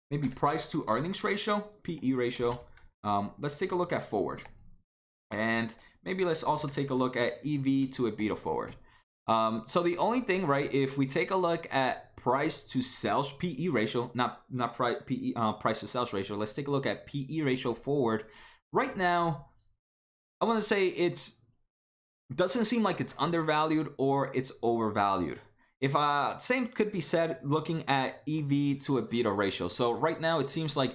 maybe price to earnings ratio, PE ratio. Let's take a look at forward. And maybe let's also take a look at EV to EBITDA forward. So the only thing, right, if we take a look at price to sales PE ratio, not price PE price to sales ratio, let's take a look at PE ratio forward. Right now, I want to say doesn't seem like it's undervalued or it's overvalued. If same could be said looking at EV to EBITDA ratio. So right now it seems like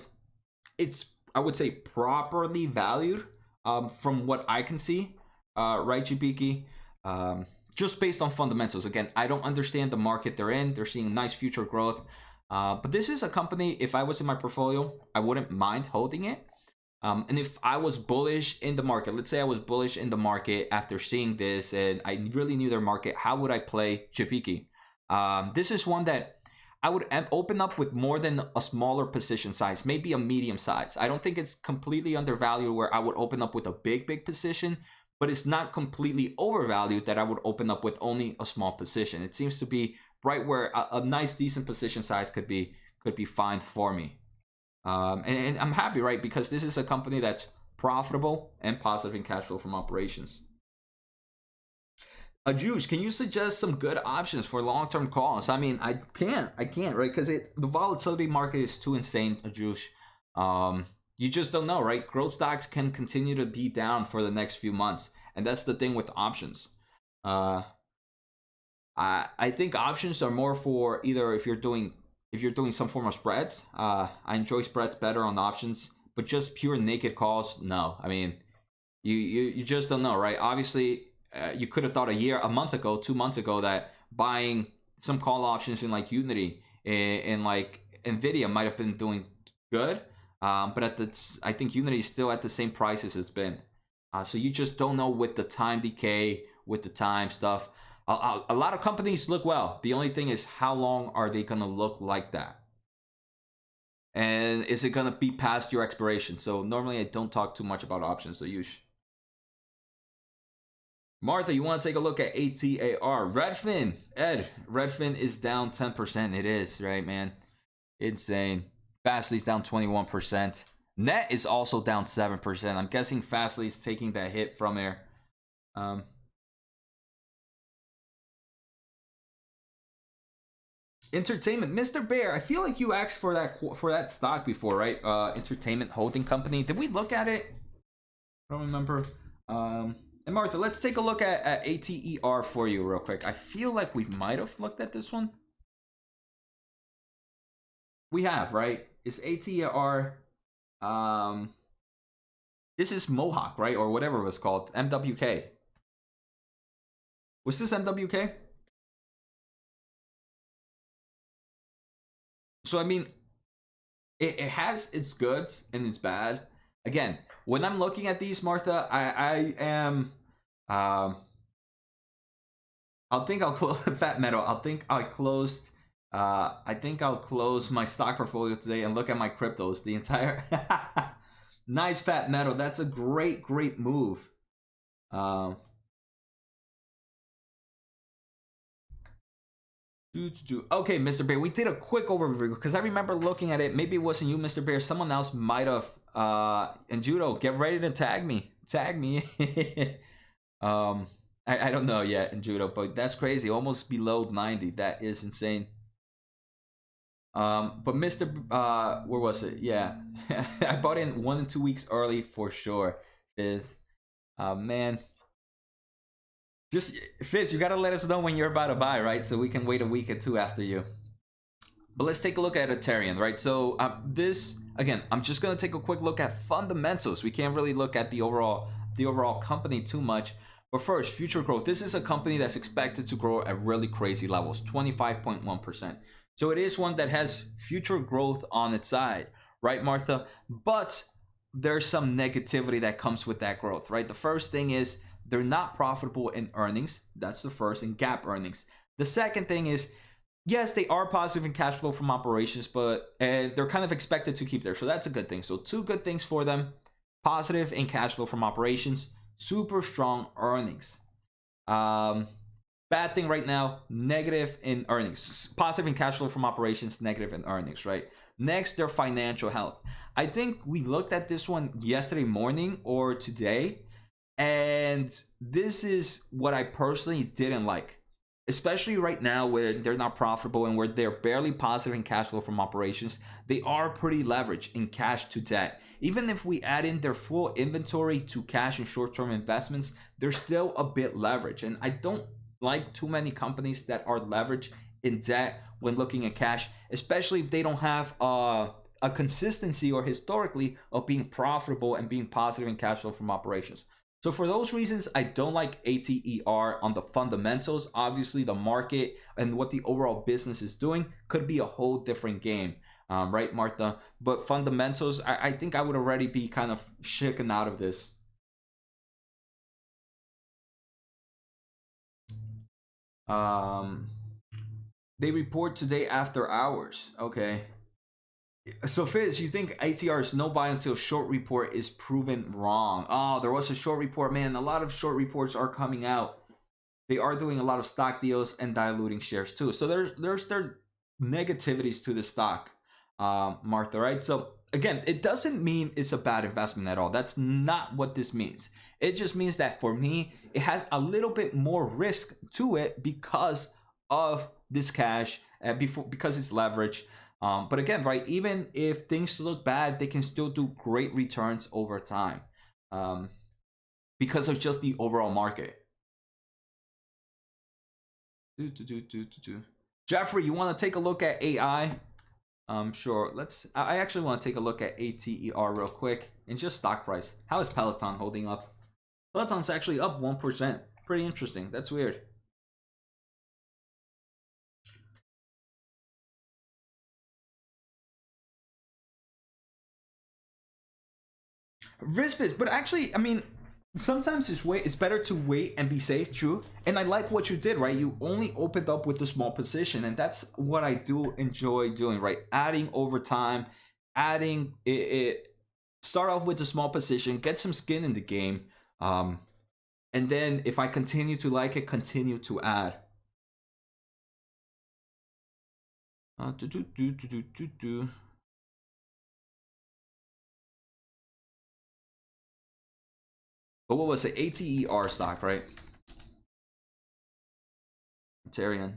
it's, I would say, properly valued from what I can see, right, Jibiki? Just based on fundamentals. Again, I don't understand the market they're in. They're seeing nice future growth. But this is a company, if I was in my portfolio, I wouldn't mind holding it. And if I was bullish in the market, let's say I was bullish in the market after seeing this and I really knew their market, how would I play Jibiki? This is one that I would open up with more than a smaller position size, maybe a medium size. I don't think it's completely undervalued where I would open up with a big position, but it's not completely overvalued that I would open up with only a small position. It seems to be right where a nice, decent position size could be fine for me. And I'm happy, right? Because this is a company that's profitable and positive in cash flow from operations. Juice, can you suggest some good options for long-term calls? I mean, I can't, right? Because the volatility market is too insane, Juice. You just don't know, right? Growth stocks can continue to be down for the next few months, and that's the thing with options. I think options are more for either if you're doing some form of spreads. I enjoy spreads better on options, but just pure naked calls, no. I mean, you just don't know, right? Obviously, you could have thought a month ago, 2 months ago, that buying some call options in like Unity and like Nvidia might have been doing good, but I think Unity is still at the same price as it's been. So you just don't know with the time decay, with the time stuff. A lot of companies look well. The only thing is, how long are they gonna look like that? And is it gonna be past your expiration? So normally I don't talk too much about options, so you Martha, you want to take a look at ATAR. Redfin, Ed, Redfin is down 10%. It is, right, man? Insane. Fastly's down 21%. Net is also down 7%. I'm guessing Fastly's taking that hit from there. Entertainment, Mr. Bear. I feel like you asked for that stock before, right? Entertainment holding company. Did we look at it? I don't remember. And Martha, let's take a look at ATER for you real quick. I feel like we might have looked at this one. We have, right? Is ATER, this is Mohawk, right? Or whatever it was called, MWK. Was this MWK? So, I mean, it has its goods and its bad. Again, when I'm looking at these, Martha, I am, I think I'll close Fat Meadow. I think I'll close my stock portfolio today and look at my cryptos. The entire nice Fat Meadow. That's a great move. Okay, Mr. Bear, we did a quick overview because I remember looking at it. Maybe it wasn't you, Mr. Bear. Someone else might have. And Judo, get ready to tag me. I don't know yet in Judo, but that's crazy. Almost below 90. That is insane. But Mr. Where was it? Yeah, I bought in 1 and 2 weeks early for sure. Man. Just Fizz, you gotta let us know when you're about to buy, right? So we can wait a week or two after you. But let's take a look at Ethereum, right? So this again, I'm just gonna take a quick look at fundamentals. We can't really look at the overall company too much. But first, future growth. This is a company that's expected to grow at really crazy levels, 25.1%. So it is one that has future growth on its side, right, Martha? But there's some negativity that comes with that growth, right? The first thing is they're not profitable in earnings. That's the first, in GAAP earnings. The second thing is, yes, they are positive in cash flow from operations, but they're kind of expected to keep there. So that's a good thing. So two good things for them: positive in cash flow from operations, super strong earnings. Bad thing right now, negative in earnings. Positive in cash flow from operations, negative in earnings, right? Next, their financial health. I think we looked at this one yesterday morning or today, and this is what I personally didn't like. Especially right now where they're not profitable and where they're barely positive in cash flow from operations, they are pretty leveraged in cash to debt. Even if we add in their full inventory to cash and short-term investments, they're still a bit leveraged. And I don't like too many companies that are leveraged in debt when looking at cash, especially if they don't have a consistency or historically of being profitable and being positive in cash flow from operations. So for those reasons, I don't like ATER on the fundamentals. Obviously, the market and what the overall business is doing could be a whole different game, right, Martha? But fundamentals, I think I would already be kind of shaken out of this. They report today after hours. Okay. So Fizz, you think ATR is no buy until short report is proven wrong? Oh, there was a short report, man. A lot of short reports are coming out. They are doing a lot of stock deals and diluting shares too. So there's their negativities to the stock, Martha, right? So again, it doesn't mean it's a bad investment at all. That's not what this means. It just means that for me, it has a little bit more risk to it because of this cash, because it's leverage. But again, right, even if things look bad, they can still do great returns over time, because of just the overall market. Jeffrey, you want to take a look at AI? Sure. I actually want to take a look at ATER real quick and just stock price. How is Peloton holding up? Peloton's actually up 1%. Pretty interesting. That's weird. Risk is, but actually, I mean, sometimes it's better to wait and be safe, true. And I like what you did, right? You only opened up with a small position, and that's what I do enjoy doing, right? Adding over time, adding it start off with a small position, get some skin in the game, and then if I continue to like it, continue to add. But what was it? ATER stock, right? Tyrion.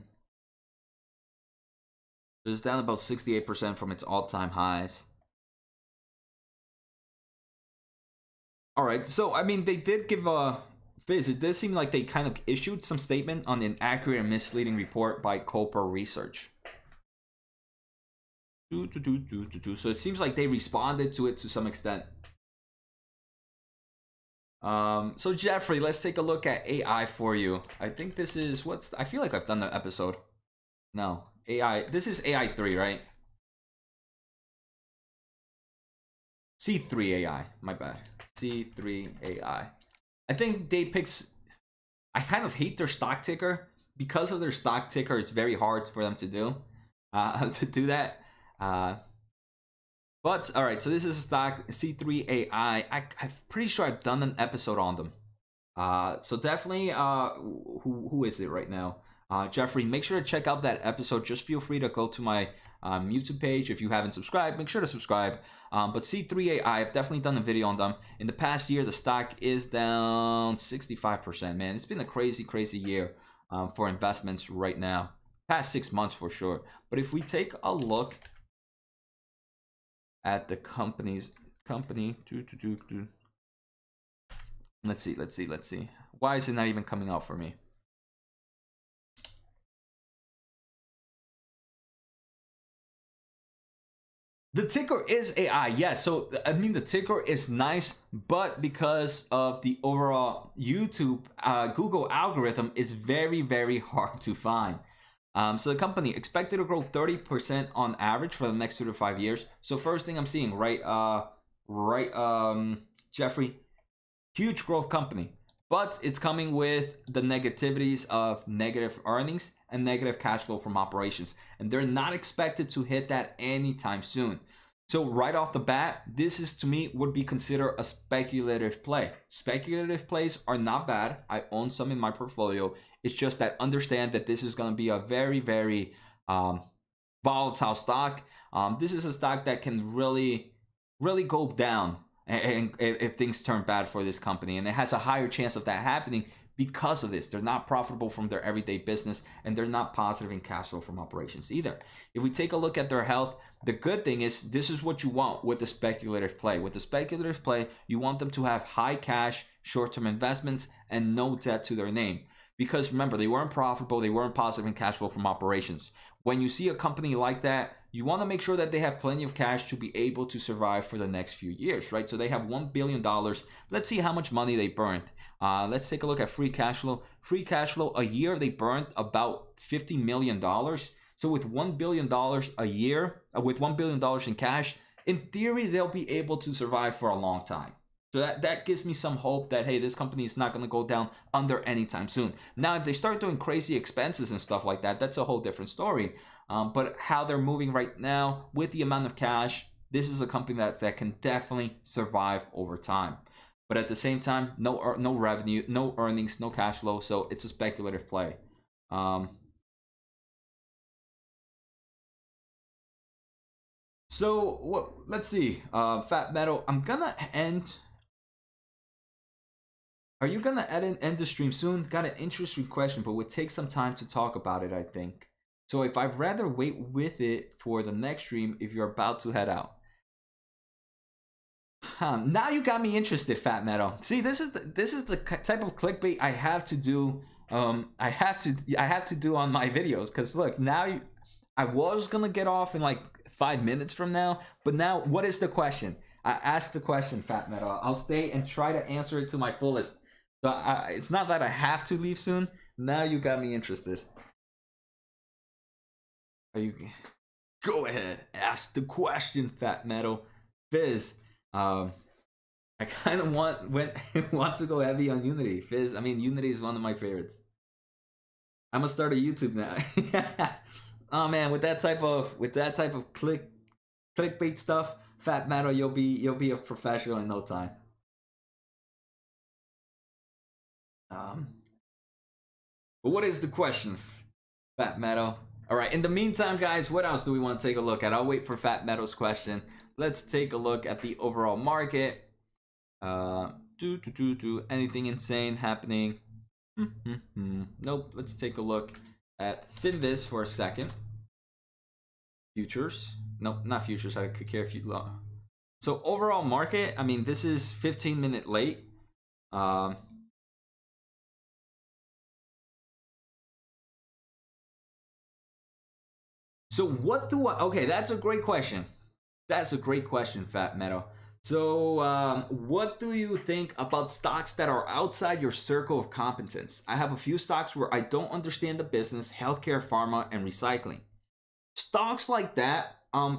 It's down about 68% from its all-time highs. All right, so I mean, they did give a Fizz. It does seem like they kind of issued some statement on an accurate and misleading report by Copper Research. So it seems like they responded to it to some extent. So Jeffrey, let's take a look at AI for you. I think this is I feel like I've done the episode. No, AI. This is AI3, right? C3 AI. My bad. C3 AI. I think Daypix. I kind of hate their stock ticker because of their stock ticker. It's very hard for them to do that. But all right, so this is a stock C3 AI. I'm pretty sure I've done an episode on them. So definitely, who is it right now? Jeffrey, make sure to check out that episode. Just feel free to go to my YouTube page. If you haven't subscribed, make sure to subscribe. But C3AI, I've definitely done a video on them. In the past year, the stock is down 65%, man. It's been a crazy year for investments right now. Past 6 months for sure. But if we take a look at the company. Let's see. Why is it not even coming out for me? The ticker is AI, yes. So I mean, the ticker is nice, but because of the overall YouTube Google algorithm, is very, very hard to find. So the company expected to grow 30% on average for the next 2 to 5 years. So first thing I'm seeing, right, Jeffrey, huge growth company, but it's coming with the negativities of negative earnings and negative cash flow from operations, and they're not expected to hit that anytime soon. So right off the bat, this is, to me, would be considered a speculative play. Speculative plays are not bad. I own some in my portfolio. It's just that understand that this is going to be a very, very volatile stock. This is a stock that can really, really go down and if things turn bad for this company, and it has a higher chance of that happening because of this. They're not profitable from their everyday business, and they're not positive in cash flow from operations either. If we take a look at their health, the good thing is this is what you want with the speculative play. With the speculative play, you want them to have high cash, short-term investments, and no debt to their name. Because remember, they weren't profitable, they weren't positive in cash flow from operations. When you see a company like that, you want to make sure that they have plenty of cash to be able to survive for the next few years, right? So they have $1 billion. Let's see how much money they burned. Let's take a look at free cash flow. Free cash flow, a year they burned about $50 million. So with $1 billion a year, with $1 billion in cash, in theory, they'll be able to survive for a long time. So that gives me some hope that, hey, this company is not going to go down under anytime soon. Now, if they start doing crazy expenses and stuff like that, that's a whole different story. But how they're moving right now with the amount of cash, this is a company that can definitely survive over time. But at the same time, no revenue, no earnings, no cash flow. So it's a speculative play. So what? Let's see. Fat Metal. I'm gonna end. Are you gonna end the stream soon? Got an interesting question, but would take some time to talk about it, I think. So if I'd rather wait with it for the next stream if you're about to head out. Now you got me interested, Fat Metal. See, this is the type of clickbait I have to do. I have to do on my videos, because look, now I was gonna get off in like 5 minutes from now, but now what is the question? I asked the question, Fat Metal. I'll stay and try to answer it to my fullest. So it's not that I have to leave soon. Now you got me interested. Are you? Go ahead, ask the question, Fat Metal. Fizz, I kind of want to go heavy on Unity. Fizz, I mean, Unity is one of my favorites. I'm gonna start a YouTube now. Oh man, with that type of clickbait stuff, Fat Metal, you'll be a professional in no time. But what is the question, Fat Metal? All right, in the meantime, guys, what else do we want to take a look at? I'll wait for Fat Metal's question. Let's take a look at the overall market. Anything insane happening? Nope. Let's take a look at Finviz for a second. Futures. Nope, not futures. I could care if you. So overall market, I mean, this is 15-minute late. So what do I? Okay, that's a great question. That's a great question, Fat Metal. So what do you think about stocks that are outside your circle of competence? I have a few stocks where I don't understand the business: healthcare, pharma, and recycling. Stocks like that,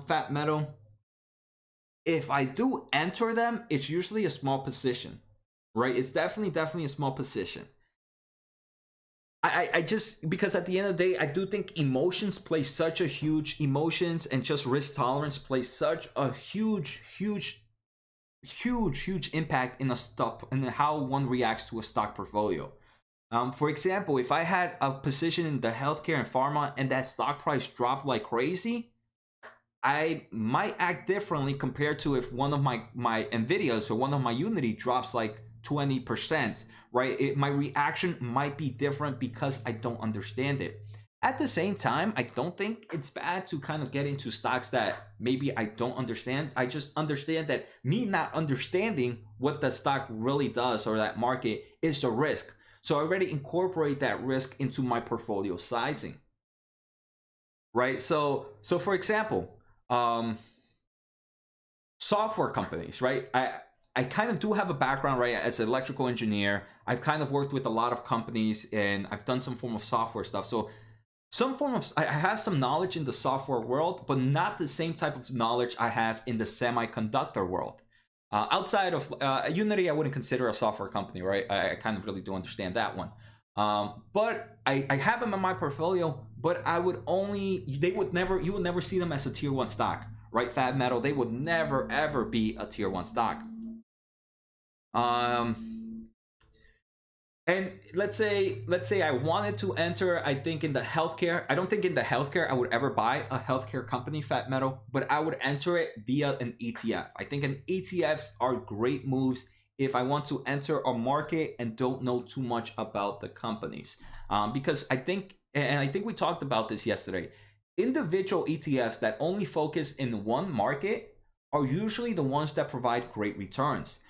Fat Metal, if I do enter them, it's usually a small position, right? It's definitely a small position. I just, because at the end of the day, I do think emotions and just risk tolerance play such a huge impact in a stock and how one reacts to a stock portfolio. For example, if I had a position in the healthcare and pharma and that stock price dropped like crazy, I might act differently compared to if one of my Nvidias or one of my Unity drops like 20%, right? My reaction might be different because I don't understand it. At the same time, I don't think it's bad to kind of get into stocks that maybe I don't understand. I just understand that me not understanding what the stock really does or that market is a risk. So I already incorporate that risk into my portfolio sizing, right? So for example, software companies, right? I kind of do have a background, right, as an electrical engineer. I've kind of worked with a lot of companies and I've done some form of software stuff. So some form of, I have some knowledge in the software world, but not the same type of knowledge I have in the semiconductor world. Outside of Unity, I wouldn't consider a software company, right? I kind of really do understand that one. But I have them in my portfolio, but I would only, they would never, you would never see them as a tier one stock, right? Fat Metal, they would never ever be a tier one stock. And let's say I wanted to enter, I think in the healthcare. I don't think in the healthcare I would ever buy a healthcare company, Fat Metal, but I would enter it via an ETF. I think an ETFs are great moves if I want to enter a market and don't know too much about the companies. Because I think, and I think we talked about this yesterday, individual ETFs that only focus in one market are usually the ones that provide great returns.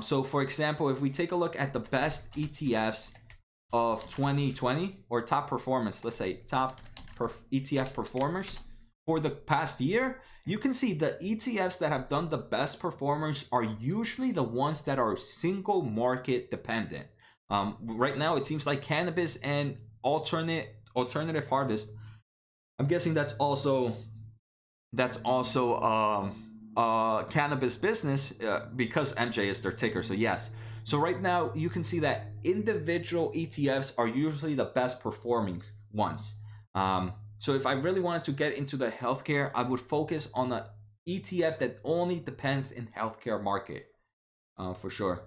So for example, if we take a look at the best ETFs of 2020 or top performance, let's say top ETF performers for the past year, you can see the ETFs that have done the best performers are usually the ones that are single market dependent. Right now, it seems like cannabis and alternative harvest. I'm guessing that's also cannabis business because MJ is their ticker. So yes. So right now you can see that individual ETFs are usually the best performing ones. So if I really wanted to get into the healthcare, I would focus on the ETF that only depends in healthcare market for sure.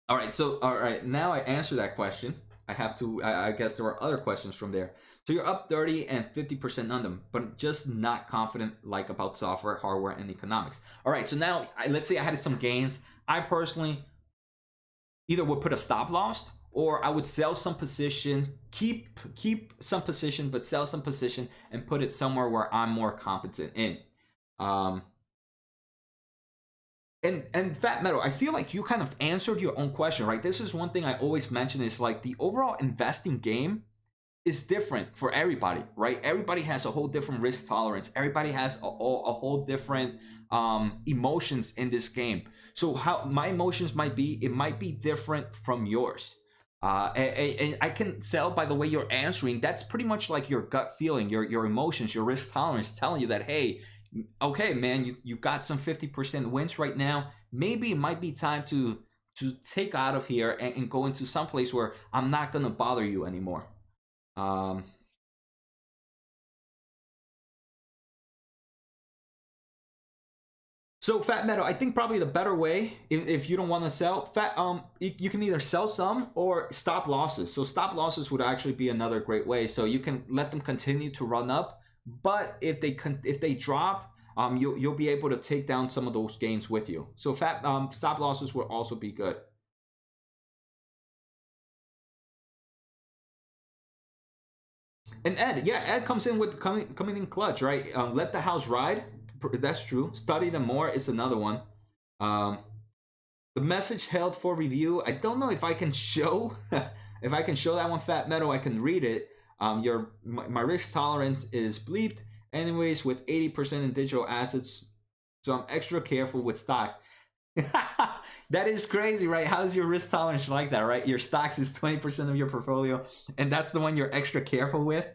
All right. So all right. Now I answer that question. I have to. I guess there were other questions from there. So you're up 30 and 50% on them, but just not confident like about software, hardware, and economics. All right, so now let's say I had some gains. I personally either would put a stop loss or I would sell some position, keep some position, but sell some position and put it somewhere where I'm more competent in. And Fat Metal, I feel like you kind of answered your own question, right? This is one thing I always mention is like the overall investing game is different for everybody, right? Everybody has a whole different risk tolerance. Everybody has a whole different emotions in this game. So how my emotions might be, it might be different from yours. And I can tell by the way you're answering, that's pretty much like your gut feeling, your emotions, your risk tolerance telling you that, hey, okay, man, you got some 50% wins right now. Maybe it might be time to take out of here and go into some place where I'm not gonna bother you anymore. So Fat Metal, I think probably the better way, if you don't want to sell you can either sell some or stop losses. So stop losses would actually be another great way. So you can let them continue to run up, but if they drop, you'll be able to take down some of those gains with you. So stop losses would also be good. And Ed, yeah, Ed comes in with coming in clutch, right? Let the house ride. That's true. Study them more is another one. The message held for review. I don't know if I can show if I can show that one, Fat Metal. I can read it. My risk tolerance is bleeped. Anyways, with 80% in digital assets, so I'm extra careful with stocks. That is crazy, right? How's your risk tolerance like that, right? Your stocks is 20% of your portfolio, and that's the one you're extra careful with.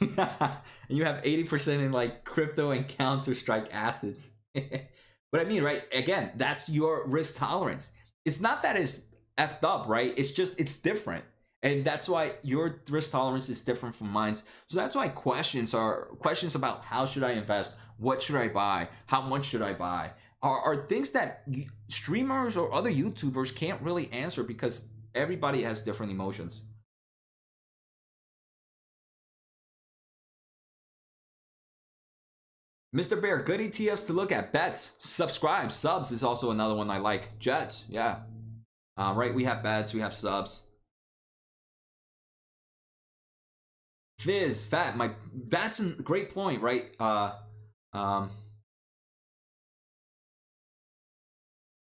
And you have 80% in like crypto and Counter-Strike assets. But I mean, right? Again, that's your risk tolerance. It's not that it's effed up, right? It's just it's different. And that's why your risk tolerance is different from mine. So that's why questions about how should I invest, what should I buy, how much should I buy, are things that streamers or other YouTubers can't really answer because everybody has different emotions. Mr. Bear, good ETFs to look at. Bets, subscribe, subs is also another one I like. Jets, yeah. Right, we have bets, we have subs. Fizz, Fat, that's a great point, right?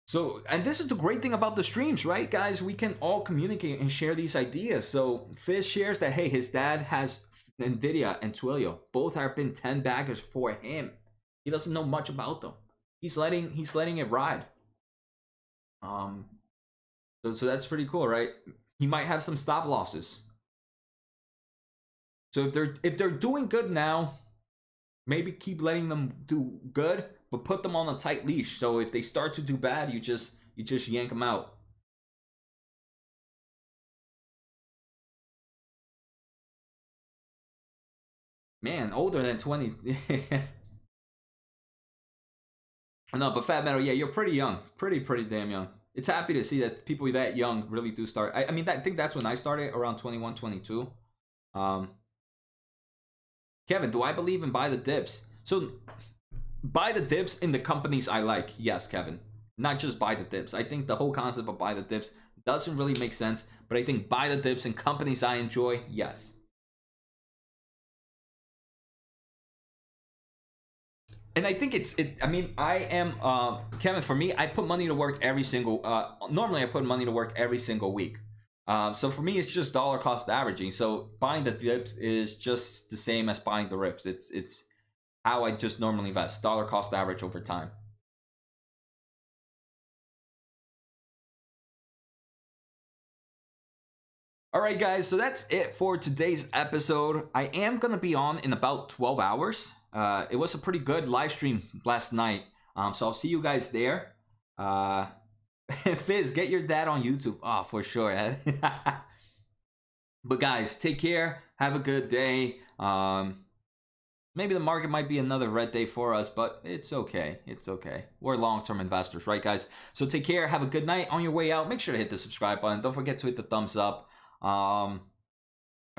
So, and this is the great thing about the streams, right, guys? We can all communicate and share these ideas. So Fizz shares that, hey, his dad has Nvidia and Twilio both have been 10 baggers for him. He doesn't know much about them. He's letting it ride. So that's pretty cool, right? He might have some stop losses. So if they're doing good now, maybe keep letting them do good, but put them on a tight leash. So if they start to do bad, you just yank them out. Man, older than 20. No, but Fat Metal, yeah, you're pretty young. Pretty damn young. It's happy to see that people that young really do start. I mean, I think that's when I started, around 21, 22. Kevin, do I believe in buy the dips? So, buy the dips in the companies I like. Yes, Kevin. Not just buy the dips. I think the whole concept of buy the dips doesn't really make sense. But I think buy the dips in companies I enjoy, yes. And I think I mean, I am Kevin. For me, I put money to work every single. Normally, I put money to work every single week. So for me, it's just dollar cost averaging. So buying the dips is just the same as buying the rips. It's how I just normally invest. Dollar cost average over time. All right, guys. So that's it for today's episode. I am gonna be on in about 12 hours. It was a pretty good live stream last night. So I'll see you guys there. Fizz, get your dad on YouTube. Oh, for sure. But guys, take care. Have a good day. Maybe the market might be another red day for us, but it's okay. It's okay. We're long-term investors, right, guys? So take care. Have a good night. On your way out, make sure to hit the subscribe button. Don't forget to hit the thumbs up.